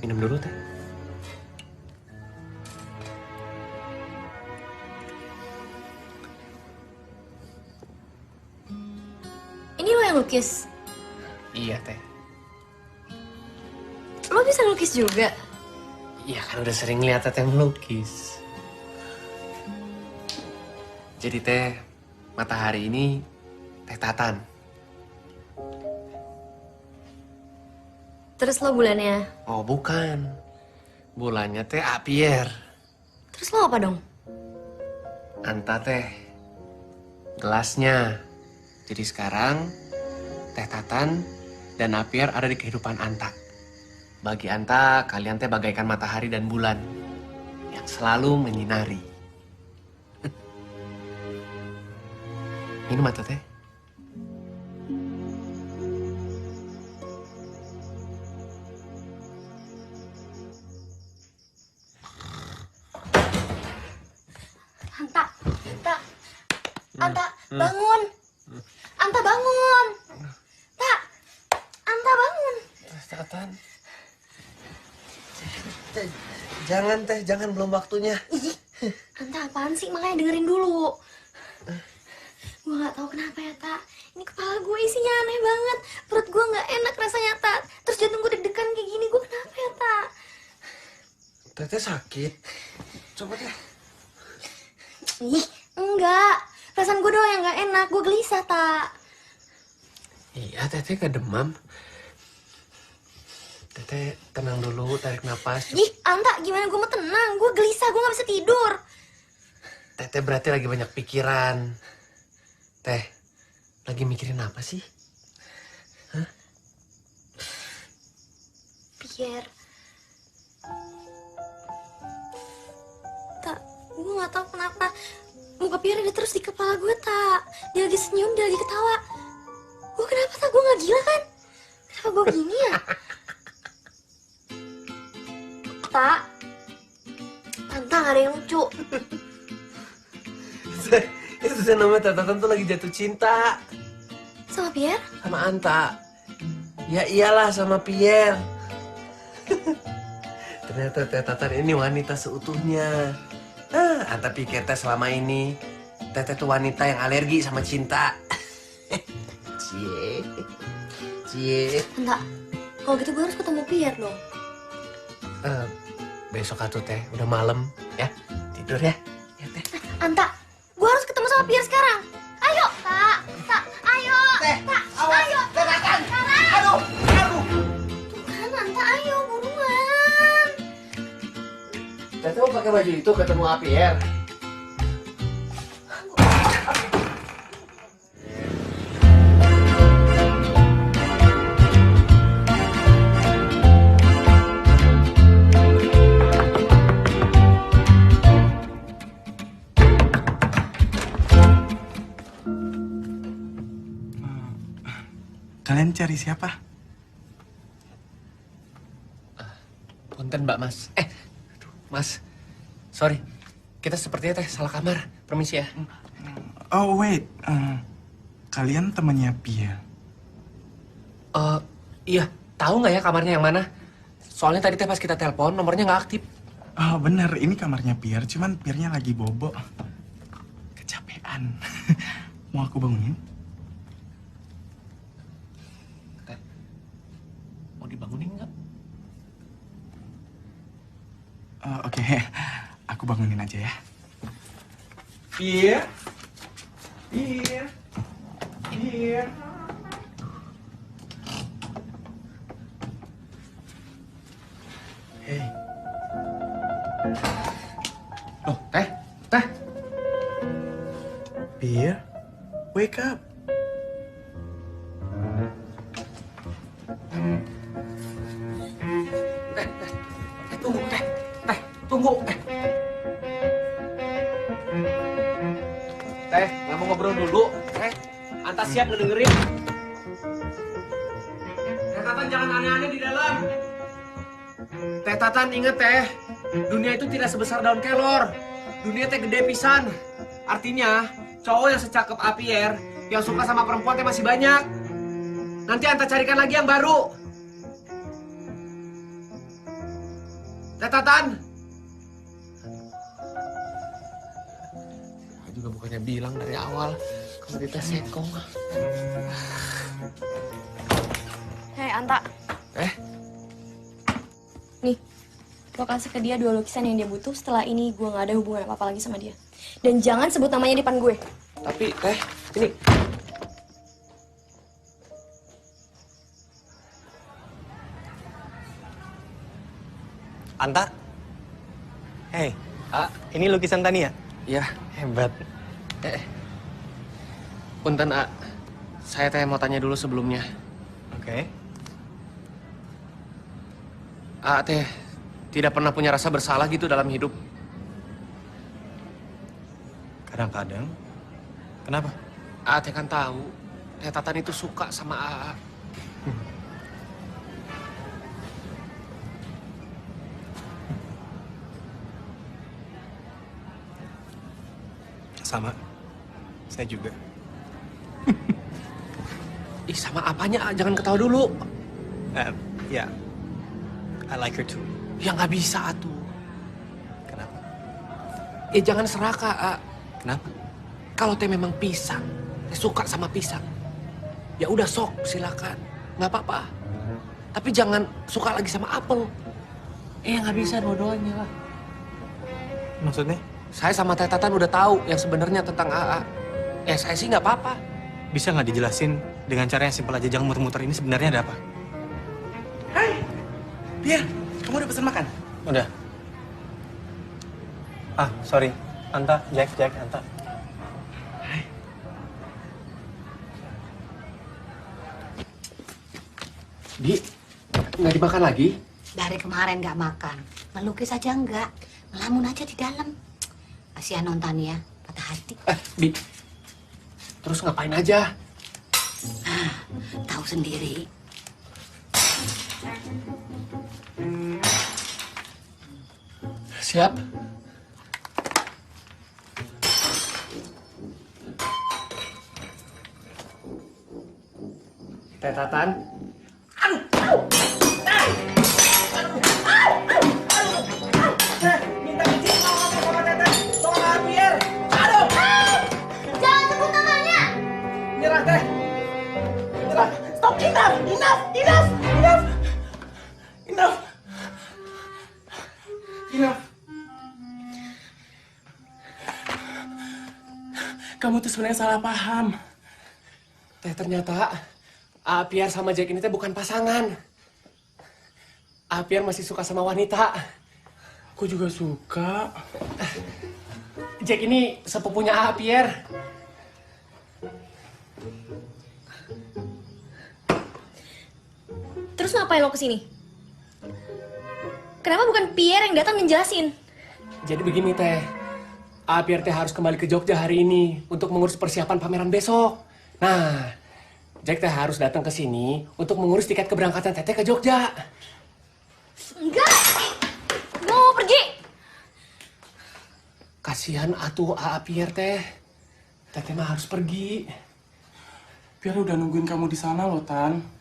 Minum dulu, Teh. Ini lo yang lukis? Iya, Teh. Lo bisa lukis juga? Iya kan udah sering lihat Teteh melukis. Jadi Teh, matahari ini Teh Tatan. Terus lo bulannya? Oh bukan. Bulannya Teh Apier. Terus lo apa dong? Anta Teh. Gelasnya. Jadi sekarang Teh Tatan dan Apier ada di kehidupan Anta. Bagi Anta, kalian teh bagaikan matahari dan bulan yang selalu menyinari. Minum atau teh? Anta, Anta, bangun. Anta bangun. Anta bangun. Tatan. Jangan Teh, jangan belum waktunya. Ih, Anta apaan sih? Makanya dengerin dulu. Gue gak tahu kenapa ya, Tak. Ini kepala gue isinya aneh banget. Perut gue gak enak rasanya, Tak. Terus jantung gue deg-degan kayak gini. Gue kenapa ya, Tak? Teteh sakit. Coba Teh. Ih, enggak. Perasaan gue doang yang gak enak. Gue gelisah, Tak. Iya, Teteh kedemam. Teteh tenang dulu, tarik napas. Ih, Anta, gimana gue mau tenang? Gue gelisah, gue gak bisa tidur. Teteh berarti lagi banyak pikiran. Teh, lagi mikirin apa sih? Hah? Pierre. Tak, gue gak tahu kenapa. Muka Pierre ada terus di kepala gue, Tak. Dia lagi senyum, dia lagi ketawa. Gue kenapa, Tak? Gue gak gila kan? Kenapa gue gini ya? Tak, Anta gak ada yang lucu. Itu namanya Tatan tuh lagi jatuh cinta. Sama Pierre? Sama Anta. Ya iyalah sama Pierre. Ternyata Teh Tatan ini wanita seutuhnya. Anta pikir Teh selama ini Teh tuh wanita yang alergi sama cinta. Cie. Anta, kalau gitu gue harus ketemu Pierre dong. Besok atuh Teh, udah malam ya. Tidur ya. Anta, gue harus ketemu sama Pierre sekarang. Ayo, Tak, ayo. Tak, ayo. Teh Tatan. Aduh. Tuh kan, Anta, ayo buruan. Teh mau pakai baju itu ketemu Pierre. Kalian cari siapa? Punten Mbak Mas. Mas. Sorry. Kita sepertinya Teh salah kamar. Permisi ya. Oh wait, kalian temannya Pia? Iya. Tahu nggak ya kamarnya yang mana? Soalnya tadi Teh pas kita telepon nomornya nggak aktif. Oh bener, ini kamarnya Pierre, cuman Pierre-nya lagi bobo. Kecapean. Mau aku bangunin? Mau dibangunin nggak? Oke, aku bangunin aja ya. Pierre? Hey. Oh, Teh. Pierre, wake up. Tunggu. Teh, nggak mau ngobrol dulu. Teh, Anta siap ngedengerin. Teh Tatan jangan aneh-aneh di dalam. Teh Tatan inget Teh, dunia itu tidak sebesar daun kelor. Dunia teh gede pisan. Artinya, cowok yang secakep Pierre, yang suka sama perempuan teh masih banyak. Nanti Anta carikan lagi yang baru. Teh Tatan. Aku juga bukannya bilang dari awal kalau kita sekong. Hei, Anta. Nih, lo kasih ke dia 2 lukisan yang dia butuh. Setelah ini gue gak ada hubungan apa-apa lagi sama dia. Dan jangan sebut namanya di depan gue. Tapi, Teh, ini. Anta? Hei, ini lukisan Tania? Iya. Hebat. Punten, saya Teh mau tanya dulu sebelumnya. Oke. Teh tidak pernah punya rasa bersalah gitu dalam hidup. Kadang-kadang. Kenapa? Teh kan tahu, Teh Tatan itu suka sama A. Sama. Saya juga. Ih, sama apanya? Jangan ketawa dulu. Ya. I like her too. Ya nggak bisa, atuh. Kenapa? Jangan serakah, Kenapa? Kalau Teh memang pisang, Teh suka sama pisang. Ya udah sok, silakan. Nggak apa-apa. Tapi jangan suka lagi sama apel. Nggak bisa dua-duanya lah. Maksudnya? Saya sama Teh Tatan udah tahu yang sebenarnya tentang AA. Saya sih nggak apa-apa. Bisa nggak dijelasin dengan cara yang simpel aja, jangan muter-muter ini sebenarnya ada apa? Hai, Pierre, kamu udah pesan makan? Udah. Sorry. Anta, Jack, Anta. Hai. Di, nggak dimakan lagi? Dari kemarin nggak makan. Melukis aja enggak. Ngelamun aja di dalam. Kasihan Nontania, patah hati. Bi, terus ngapain aja? Tahu sendiri. Siap. Teh Tatan. Kamu tuh sebenarnya salah paham. Teh, ternyata Pierre sama Jack ini teh bukan pasangan. Pierre masih suka sama wanita. Aku juga suka. Jack ini sepupunya Pierre. Terus ngapain lo kesini? Kenapa bukan Pierre yang datang menjelasin? Jadi begini teh, Pierre teh harus kembali ke Jogja hari ini untuk mengurus persiapan pameran besok. Nah, Jack teh harus datang ke sini untuk mengurus tiket keberangkatan Teteh ke Jogja. Enggak, gue mau pergi. Kasihan atuh Pierre teh. Teteh mah harus pergi. Pierre udah nungguin kamu di sana loh, Tan.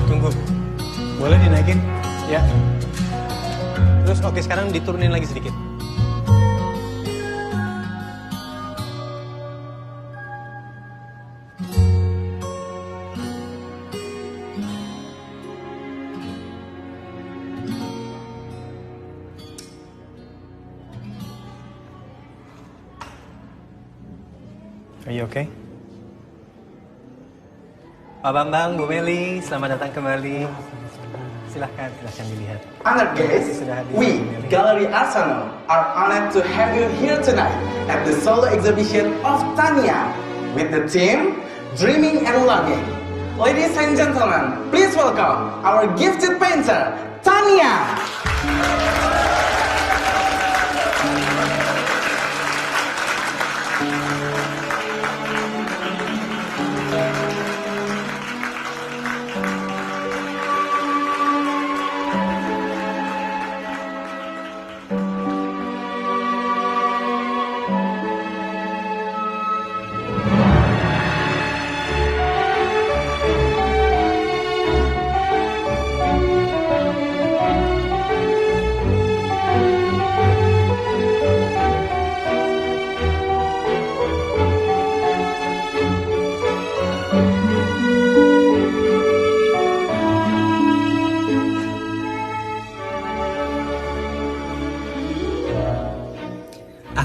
Tunggu. Boleh dinaikin? Ya. Terus oke, sekarang diturunin lagi sedikit. Are you okay? Pak Bambang, Bu Meli, selamat datang kembali. Silahkan dilihat. Honored guests, we, Gallery Arsenal, are honored to have you here tonight at the solo exhibition of Tania with the theme Dreaming and Longing. Ladies and gentlemen, please welcome our gifted painter, Tania.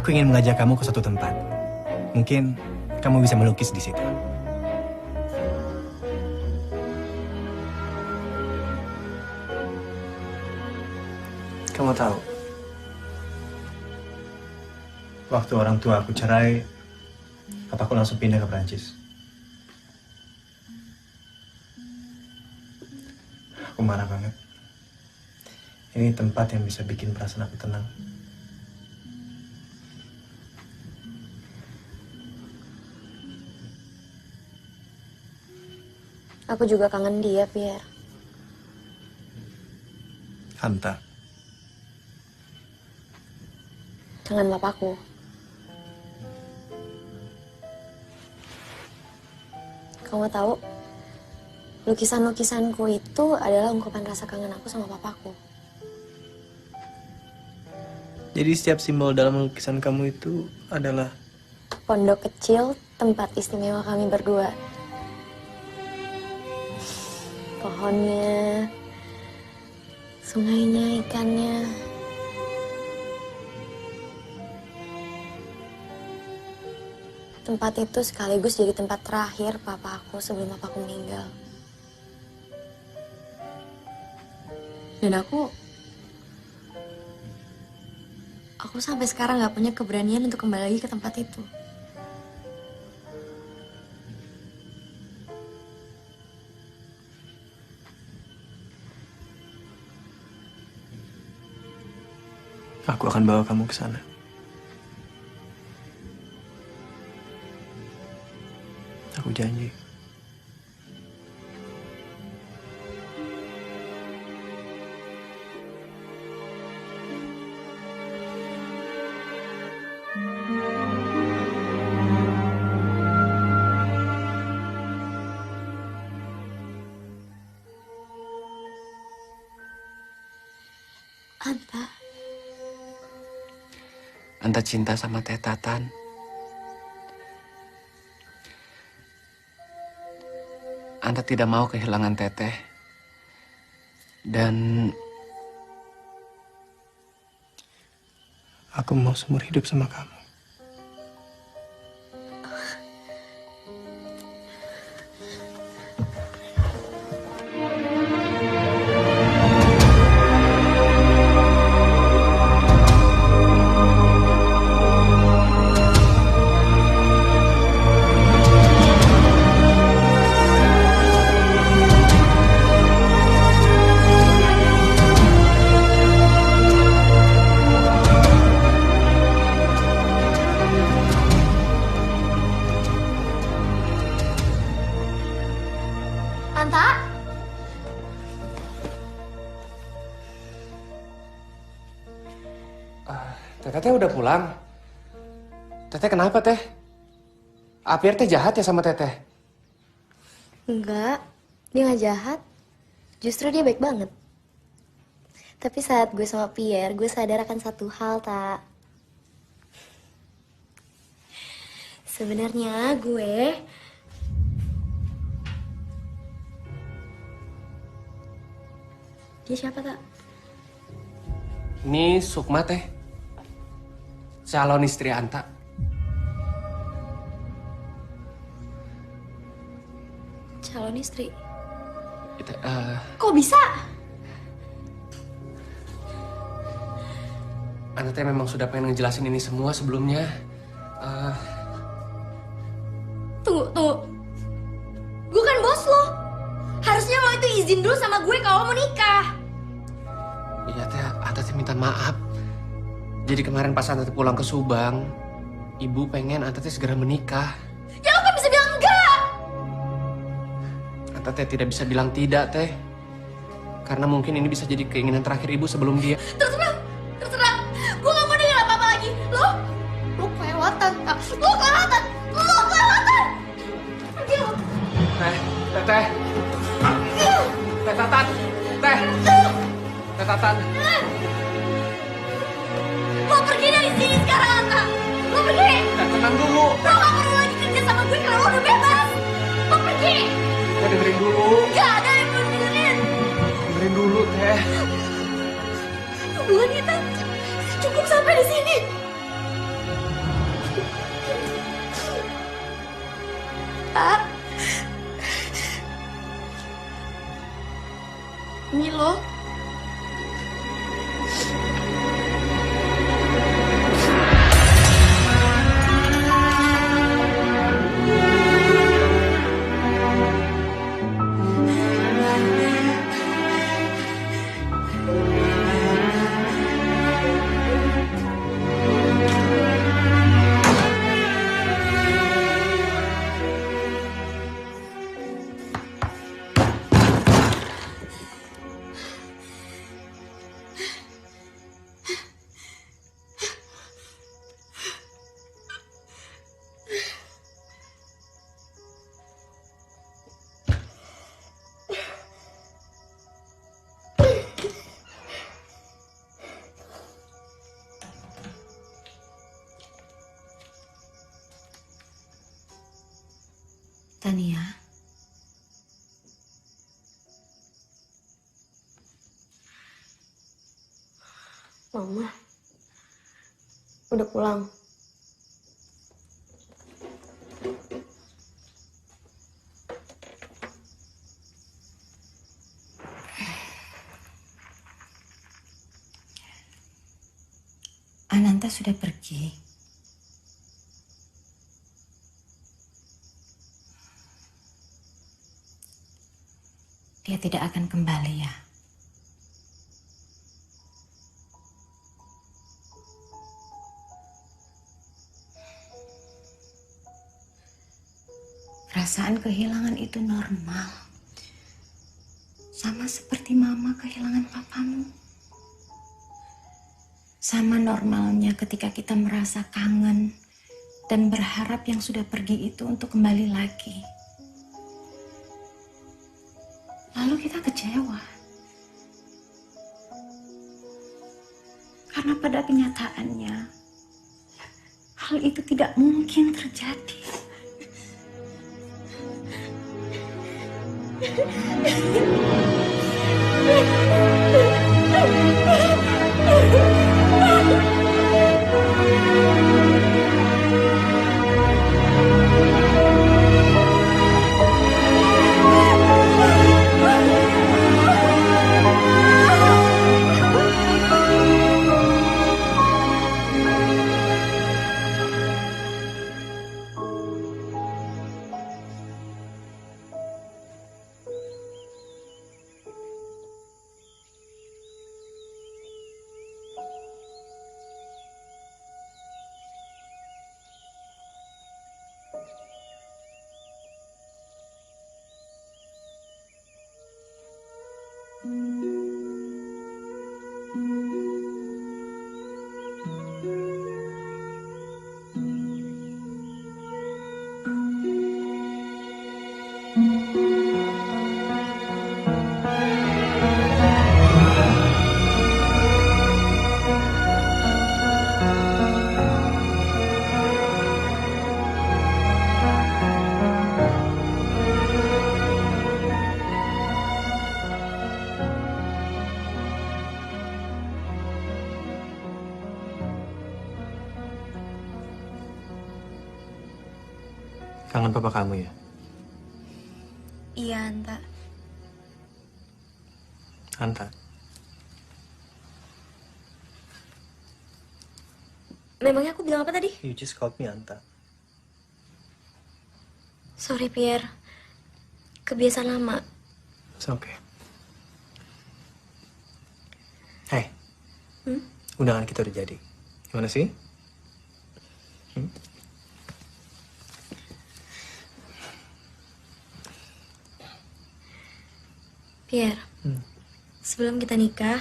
Aku ingin mengajak kamu ke suatu tempat. Mungkin kamu bisa melukis di situ. Kamu tahu, waktu orang tua aku cerai, papaku langsung pindah ke Prancis. Aku marah banget. Ini tempat yang bisa bikin perasaan aku tenang. Aku juga kangen dia, Pierre. Hanta. Kangen papaku. Kamu tahu, lukisan-lukisanku itu adalah ungkapan rasa kangen aku sama papaku. Jadi setiap simbol dalam lukisan kamu itu adalah Pondok kecil, tempat istimewa kami berdua. Pohonnya, sungainya, ikannya. Tempat itu sekaligus jadi tempat terakhir papa aku sebelum papaku meninggal. Dan aku sampai sekarang gak punya keberanian untuk kembali lagi ke tempat itu. aku akan bawa kamu ke sana. Aku janji. Anta cinta sama Teh Tatan. Anta tidak mau kehilangan Teteh. Dan aku mau seumur hidup sama kamu. Anta? Teteh udah pulang. Teteh kenapa, Teh? Pierre teh jahat ya sama Teteh? Enggak, dia nggak jahat. Justru dia baik banget. Tapi saat gue sama Pierre, gue sadar akan satu hal, Tak. Sebenarnya gue... Dia siapa, Tak? Ini Sukma, Teh. Calon istri Anta. Calon istri? Itu, Kok bisa? Anta teh memang sudah pengen ngejelasin ini semua sebelumnya. Tunggu. Gue kan bos lo. Harusnya lo itu izin dulu sama gue kalau mau nikah. Iya, Teh. Anta teh minta maaf. Jadi kemarin pas Anta teh pulang ke Subang, ibu pengen Anta teh segera menikah. Ya lo kan bisa bilang enggak. Anta teh tidak bisa bilang tidak, Teh. Karena mungkin ini bisa jadi keinginan terakhir ibu sebelum dia. Terserah. Gue gak mau denger apa-apa lagi. Lo kelewatan, Tak. Lo kelewatan. Pergi lo. Teh. Teh Tatan. Teh Tatan. Lo pergi dari sini sekarang, Anta. Lo pergi. Tenang dulu. Lo gak perlu lagi kerja sama gue karena lo udah bebas. Lo pergi. Teh dengerin dulu. Gak ada yang perlu dengerin. Dengerin dulu, Teh. Hubungan kita cukup sampai di sini. Tak. Milo. Tania. Mama. Udah pulang. Ananta sudah pergi. Dia tidak akan kembali ya. Perasaan kehilangan itu normal. Sama seperti mama kehilangan papamu. Sama normalnya ketika kita merasa kangen dan berharap yang sudah pergi itu untuk kembali lagi. Lalu kita kecewa. Karena pada kenyataannya, hal itu tidak mungkin terjadi. Kangen papa kamu ya? Iya, Anta. Anta. Memangnya aku bilang apa tadi? You just called me Anta. Sorry, Pierre. Kebiasaan lama. It's okay. Hey, Hmm? undangan kita udah jadi. Gimana sih? Pierre, sebelum kita nikah,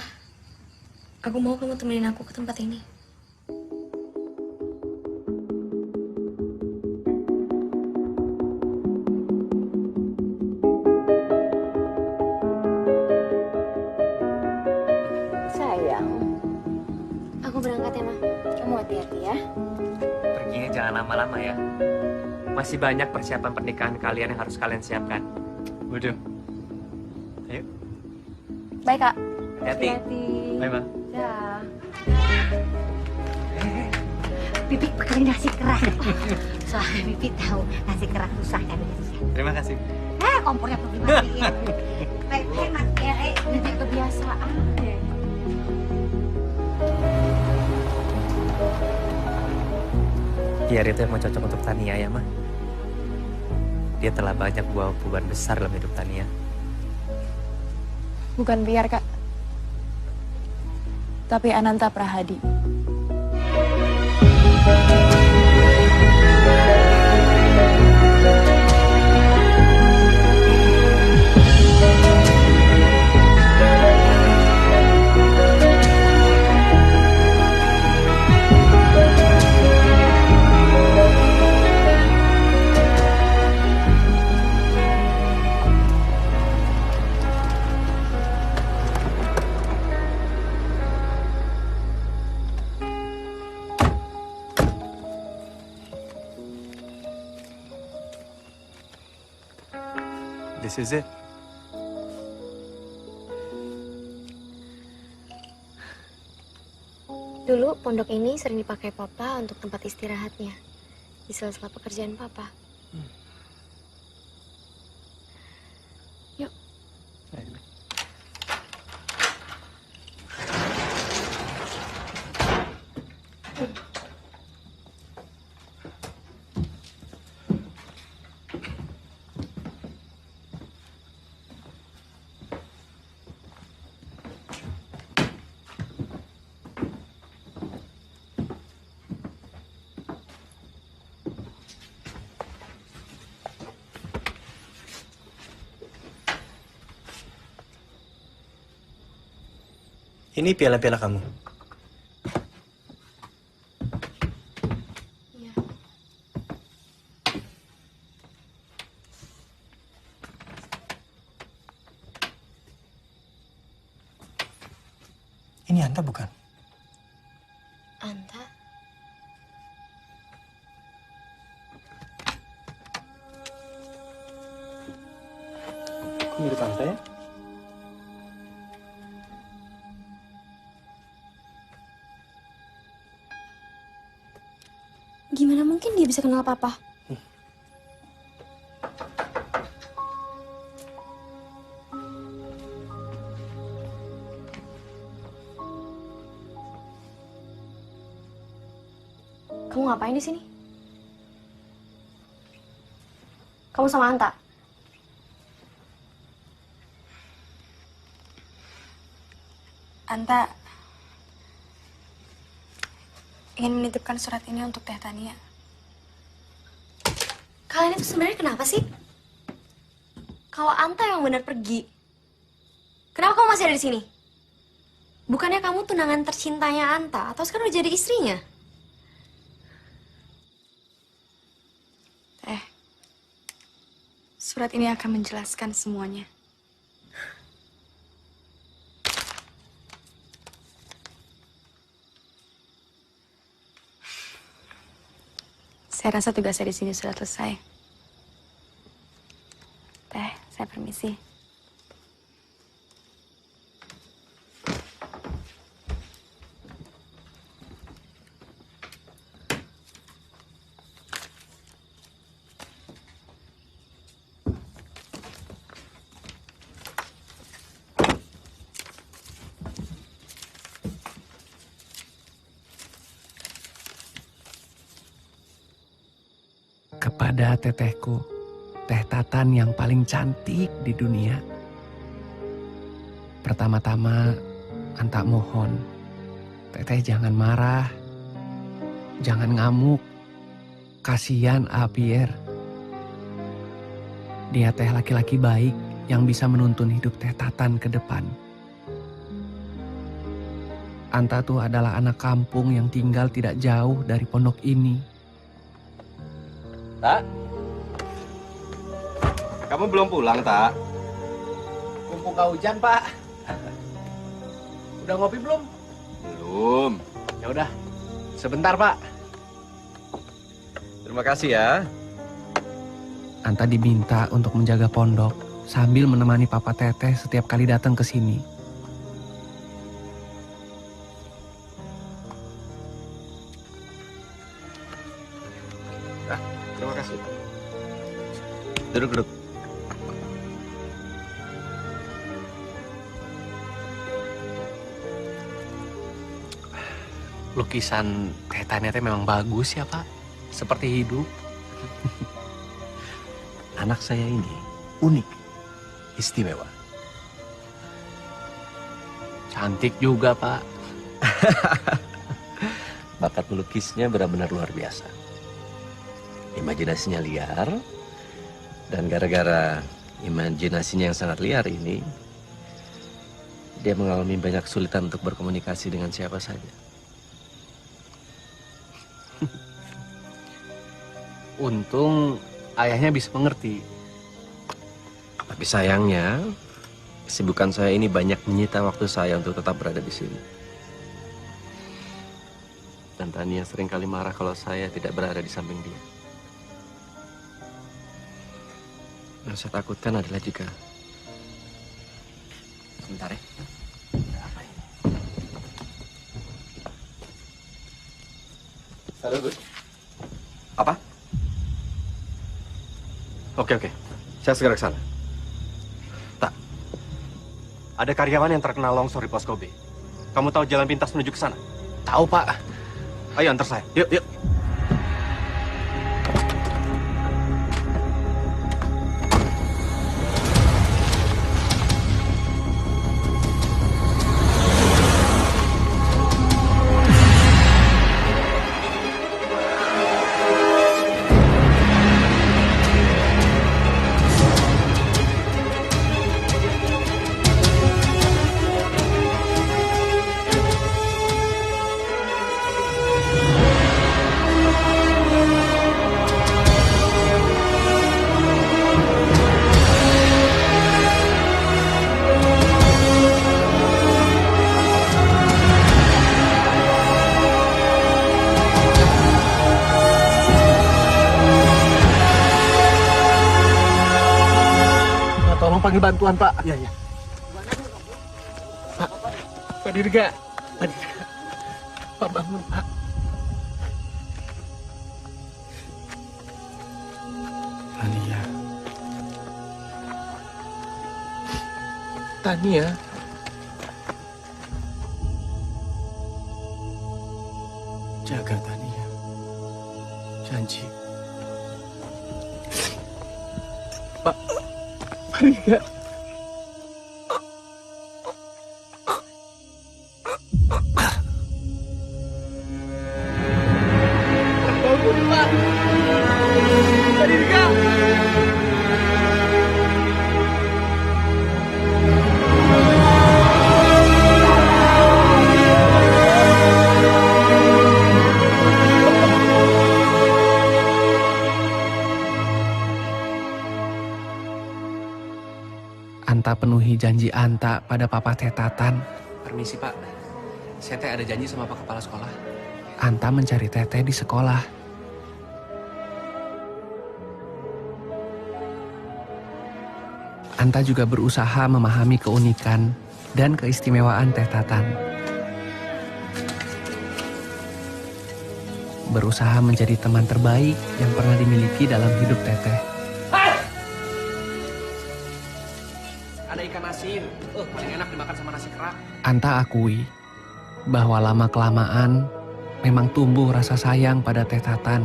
aku mau kamu temenin aku ke tempat ini. Sayang, Aku berangkat ya, Ma. kamu hati-hati ya. Perginya jangan lama-lama ya. Masih banyak persiapan pernikahan kalian yang harus kalian siapkan. Waduh. Ayo. Baik, Kak. Hati-hati. Bye, Bang. Dah. Bibi bakarin nasi kerak. Soalnya Bibi tahu nasi kerak susah kan. Terima kasih. Kompornya perlu dimatiin. Pepe mas Ere, jadi kebiasaan deh. Pierre itu emang cocok untuk Tania ya, Mah. Dia telah banyak bawa perubahan besar dalam hidup Tania. Bukan Pierre, Kak. Tapi Ananta Prahadi. This is it. Dulu pondok ini sering dipakai Papa untuk tempat istirahatnya di sela-sela pekerjaan Papa. Yuk. Ini piala-piala kamu. Iya. Ini Anta bukan? Anta? Aku mirip Anta ya? Gimana mungkin dia bisa kenal papa? Kamu ngapain di sini? Kamu sama Anta? Anta ingin menitipkan surat ini untuk Teh Tania. Kalian itu sebenarnya kenapa sih? Kalau Anta yang benar pergi, kenapa kamu masih ada di sini? Bukannya kamu tunangan tercintanya Anta, atau sekarang udah jadi istrinya? Teh, surat ini akan menjelaskan semuanya. Saya rasa tugas saya di sini sudah selesai. Teh, saya permisi. Kepada tetehku, Teh Tatan yang paling cantik di dunia. Pertama-tama, Anta mohon, Teteh jangan marah, jangan ngamuk. Kasihan Pierre. Dia teh laki-laki baik yang bisa menuntun hidup Teh Tatan ke depan. Anta tuh adalah anak kampung yang tinggal tidak jauh dari pondok ini. Tak? Kamu belum pulang, Tak? Mumpung gak hujan, Pak. Udah ngopi belum? Belum. Ya udah, sebentar, Pak. Terima kasih ya. Anta diminta untuk menjaga pondok sambil menemani Papa Teteh setiap kali datang ke sini. Terima kasih. Duduk. Lukisan Teh Tania memang bagus ya, Pak. Seperti hidup. Anak saya ini unik, istimewa. Cantik juga, Pak. Bakat melukisnya benar-benar luar biasa. Imajinasinya liar, dan gara-gara imajinasinya yang sangat liar ini, dia mengalami banyak kesulitan untuk berkomunikasi dengan siapa saja. Untung ayahnya bisa mengerti. Tapi sayangnya, kesibukan saya ini banyak menyita waktu saya untuk tetap berada di sini. Dan Tania seringkali marah kalau saya tidak berada di samping dia. Yang saya takutkan adalah jika... Sebentar ya. Halo, Gus. Apa? Oke. Saya segera ke sana. Tak. Ada karyawan yang terkena longsor di pos Kobe. Kamu tahu jalan pintas menuju ke sana? Tahu, Pak. Ayo antar saya. Yuk. panggil bantuan, Pak. Iya, iya. Pak Dirga. Pak Dirga. Pak bangun, Pak. Tania. Tania. Jaga Tania. Janji. Pak Dirga. Bangun, Pak. Pak Dirga. Anta penuhi janji Anta pada Papa Tetatan. Permisi, Pak. Saya teh ada janji sama Pak Kepala Sekolah. Anta mencari Teteh di sekolah. Anta juga berusaha memahami keunikan dan keistimewaan Tetatan. Berusaha menjadi teman terbaik yang pernah dimiliki dalam hidup Teteh. Ada ikan asin, paling enak dimakan sama nasi kerak. Anta akui bahwa lama-kelamaan memang tumbuh rasa sayang pada Tetatan.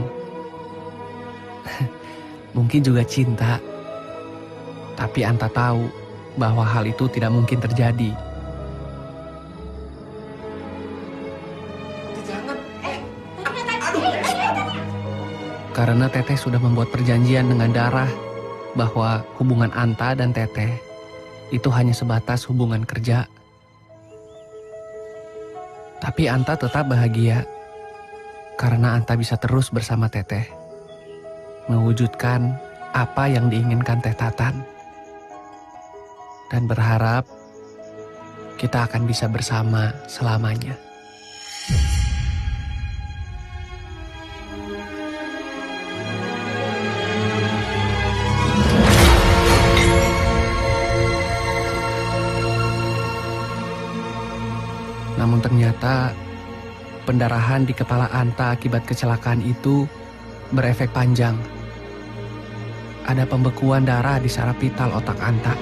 Mungkin juga cinta. Tapi Anta tahu bahwa hal itu tidak mungkin terjadi. Karena Teteh sudah membuat perjanjian dengan Darah bahwa hubungan Anta dan Teteh itu hanya sebatas hubungan kerja. Tapi Anta tetap bahagia karena Anta bisa terus bersama Teteh, mewujudkan apa yang diinginkan Tetatan, dan berharap kita akan bisa bersama selamanya. Namun ternyata pendarahan di kepala Anta akibat kecelakaan itu berefek panjang. Ada pembekuan darah di saraf vital otak Anta.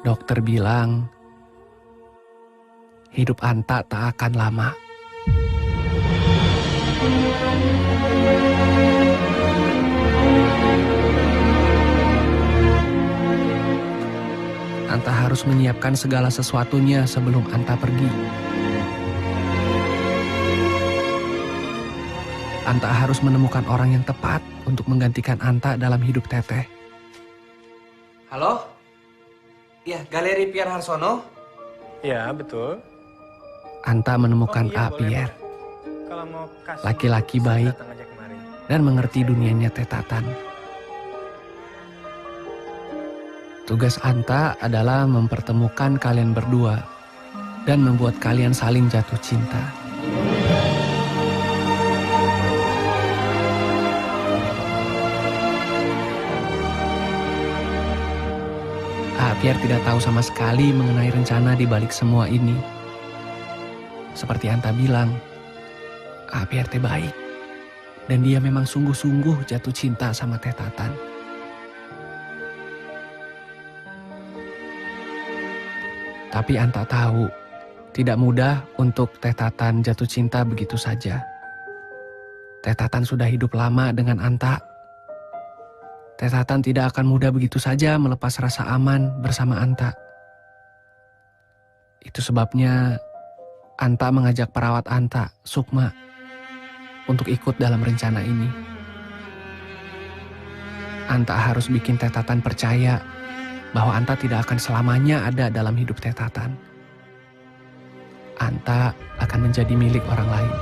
Dokter bilang hidup Anta tak akan lama. Anta harus menyiapkan segala sesuatunya sebelum Anta pergi. Anta harus menemukan orang yang tepat untuk menggantikan Anta dalam hidup Teteh. Halo? Ya, Galeri Pierre Harsono? Ya, betul. Anta menemukan A. Pierre. Laki-laki baik dan mengerti dunianya Tetatan. Tugas Anta adalah mempertemukan kalian berdua dan membuat kalian saling jatuh cinta. Pierre tidak tahu sama sekali mengenai rencana di balik semua ini. Seperti Anta bilang, Pierre teh baik dan dia memang sungguh-sungguh jatuh cinta sama Tetatan. Tapi Anta tahu, tidak mudah untuk Tetatan jatuh cinta begitu saja. Tetatan sudah hidup lama dengan Anta. Tetatan tidak akan mudah begitu saja melepas rasa aman bersama Anta. Itu sebabnya Anta mengajak perawat Anta, Sukma, untuk ikut dalam rencana ini. Anta harus bikin Tetatan percaya bahwa Anta tidak akan selamanya ada dalam hidup Tetatan. Anta akan menjadi milik orang lain.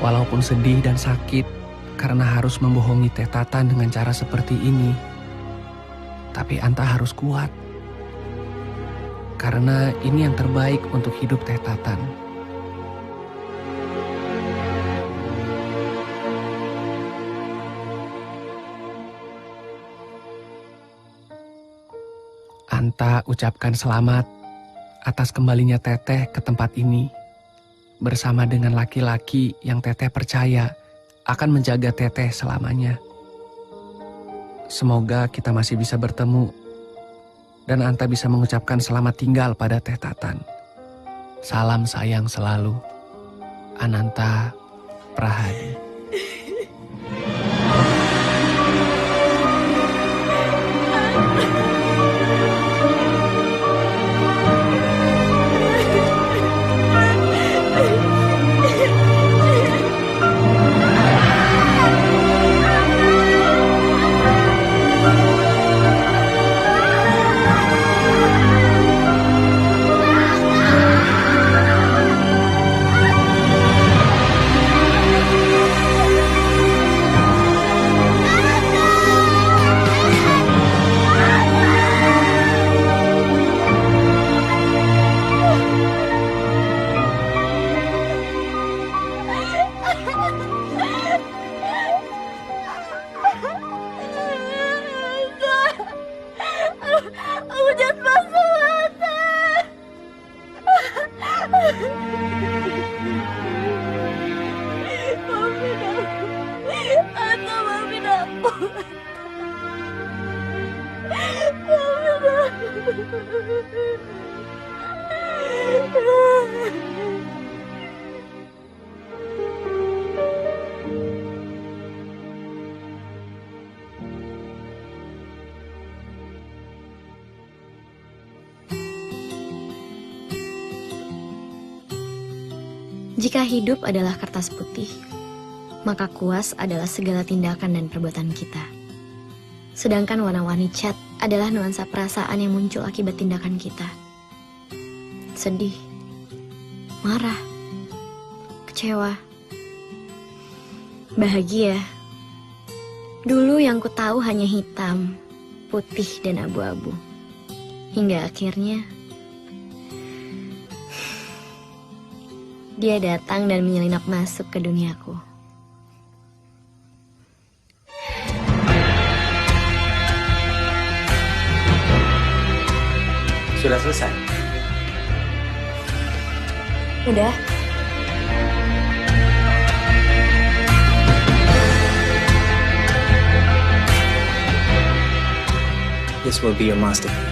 Walaupun sedih dan sakit, karena harus membohongi Teh Tatan dengan cara seperti ini. Tapi Anta harus kuat. Karena ini yang terbaik untuk hidup Teh Tatan. Anta ucapkan selamat atas kembalinya Teteh ke tempat ini. Bersama dengan laki-laki yang Teteh percaya akan menjaga Teteh selamanya. Semoga kita masih bisa bertemu dan Anta bisa mengucapkan selamat tinggal pada Teh Tatan. Salam sayang selalu, Ananta Prahadi. Jika hidup adalah kertas putih, maka kuas adalah segala tindakan dan perbuatan kita. Sedangkan warna-warni cat adalah nuansa perasaan yang muncul akibat tindakan kita. Sedih, marah, kecewa, bahagia. Dulu yang ku tahu hanya hitam, putih, dan abu-abu. Hingga akhirnya dia datang dan menyelinap masuk ke duniaku. Sudah selesai? Udah. This will be your masterpiece.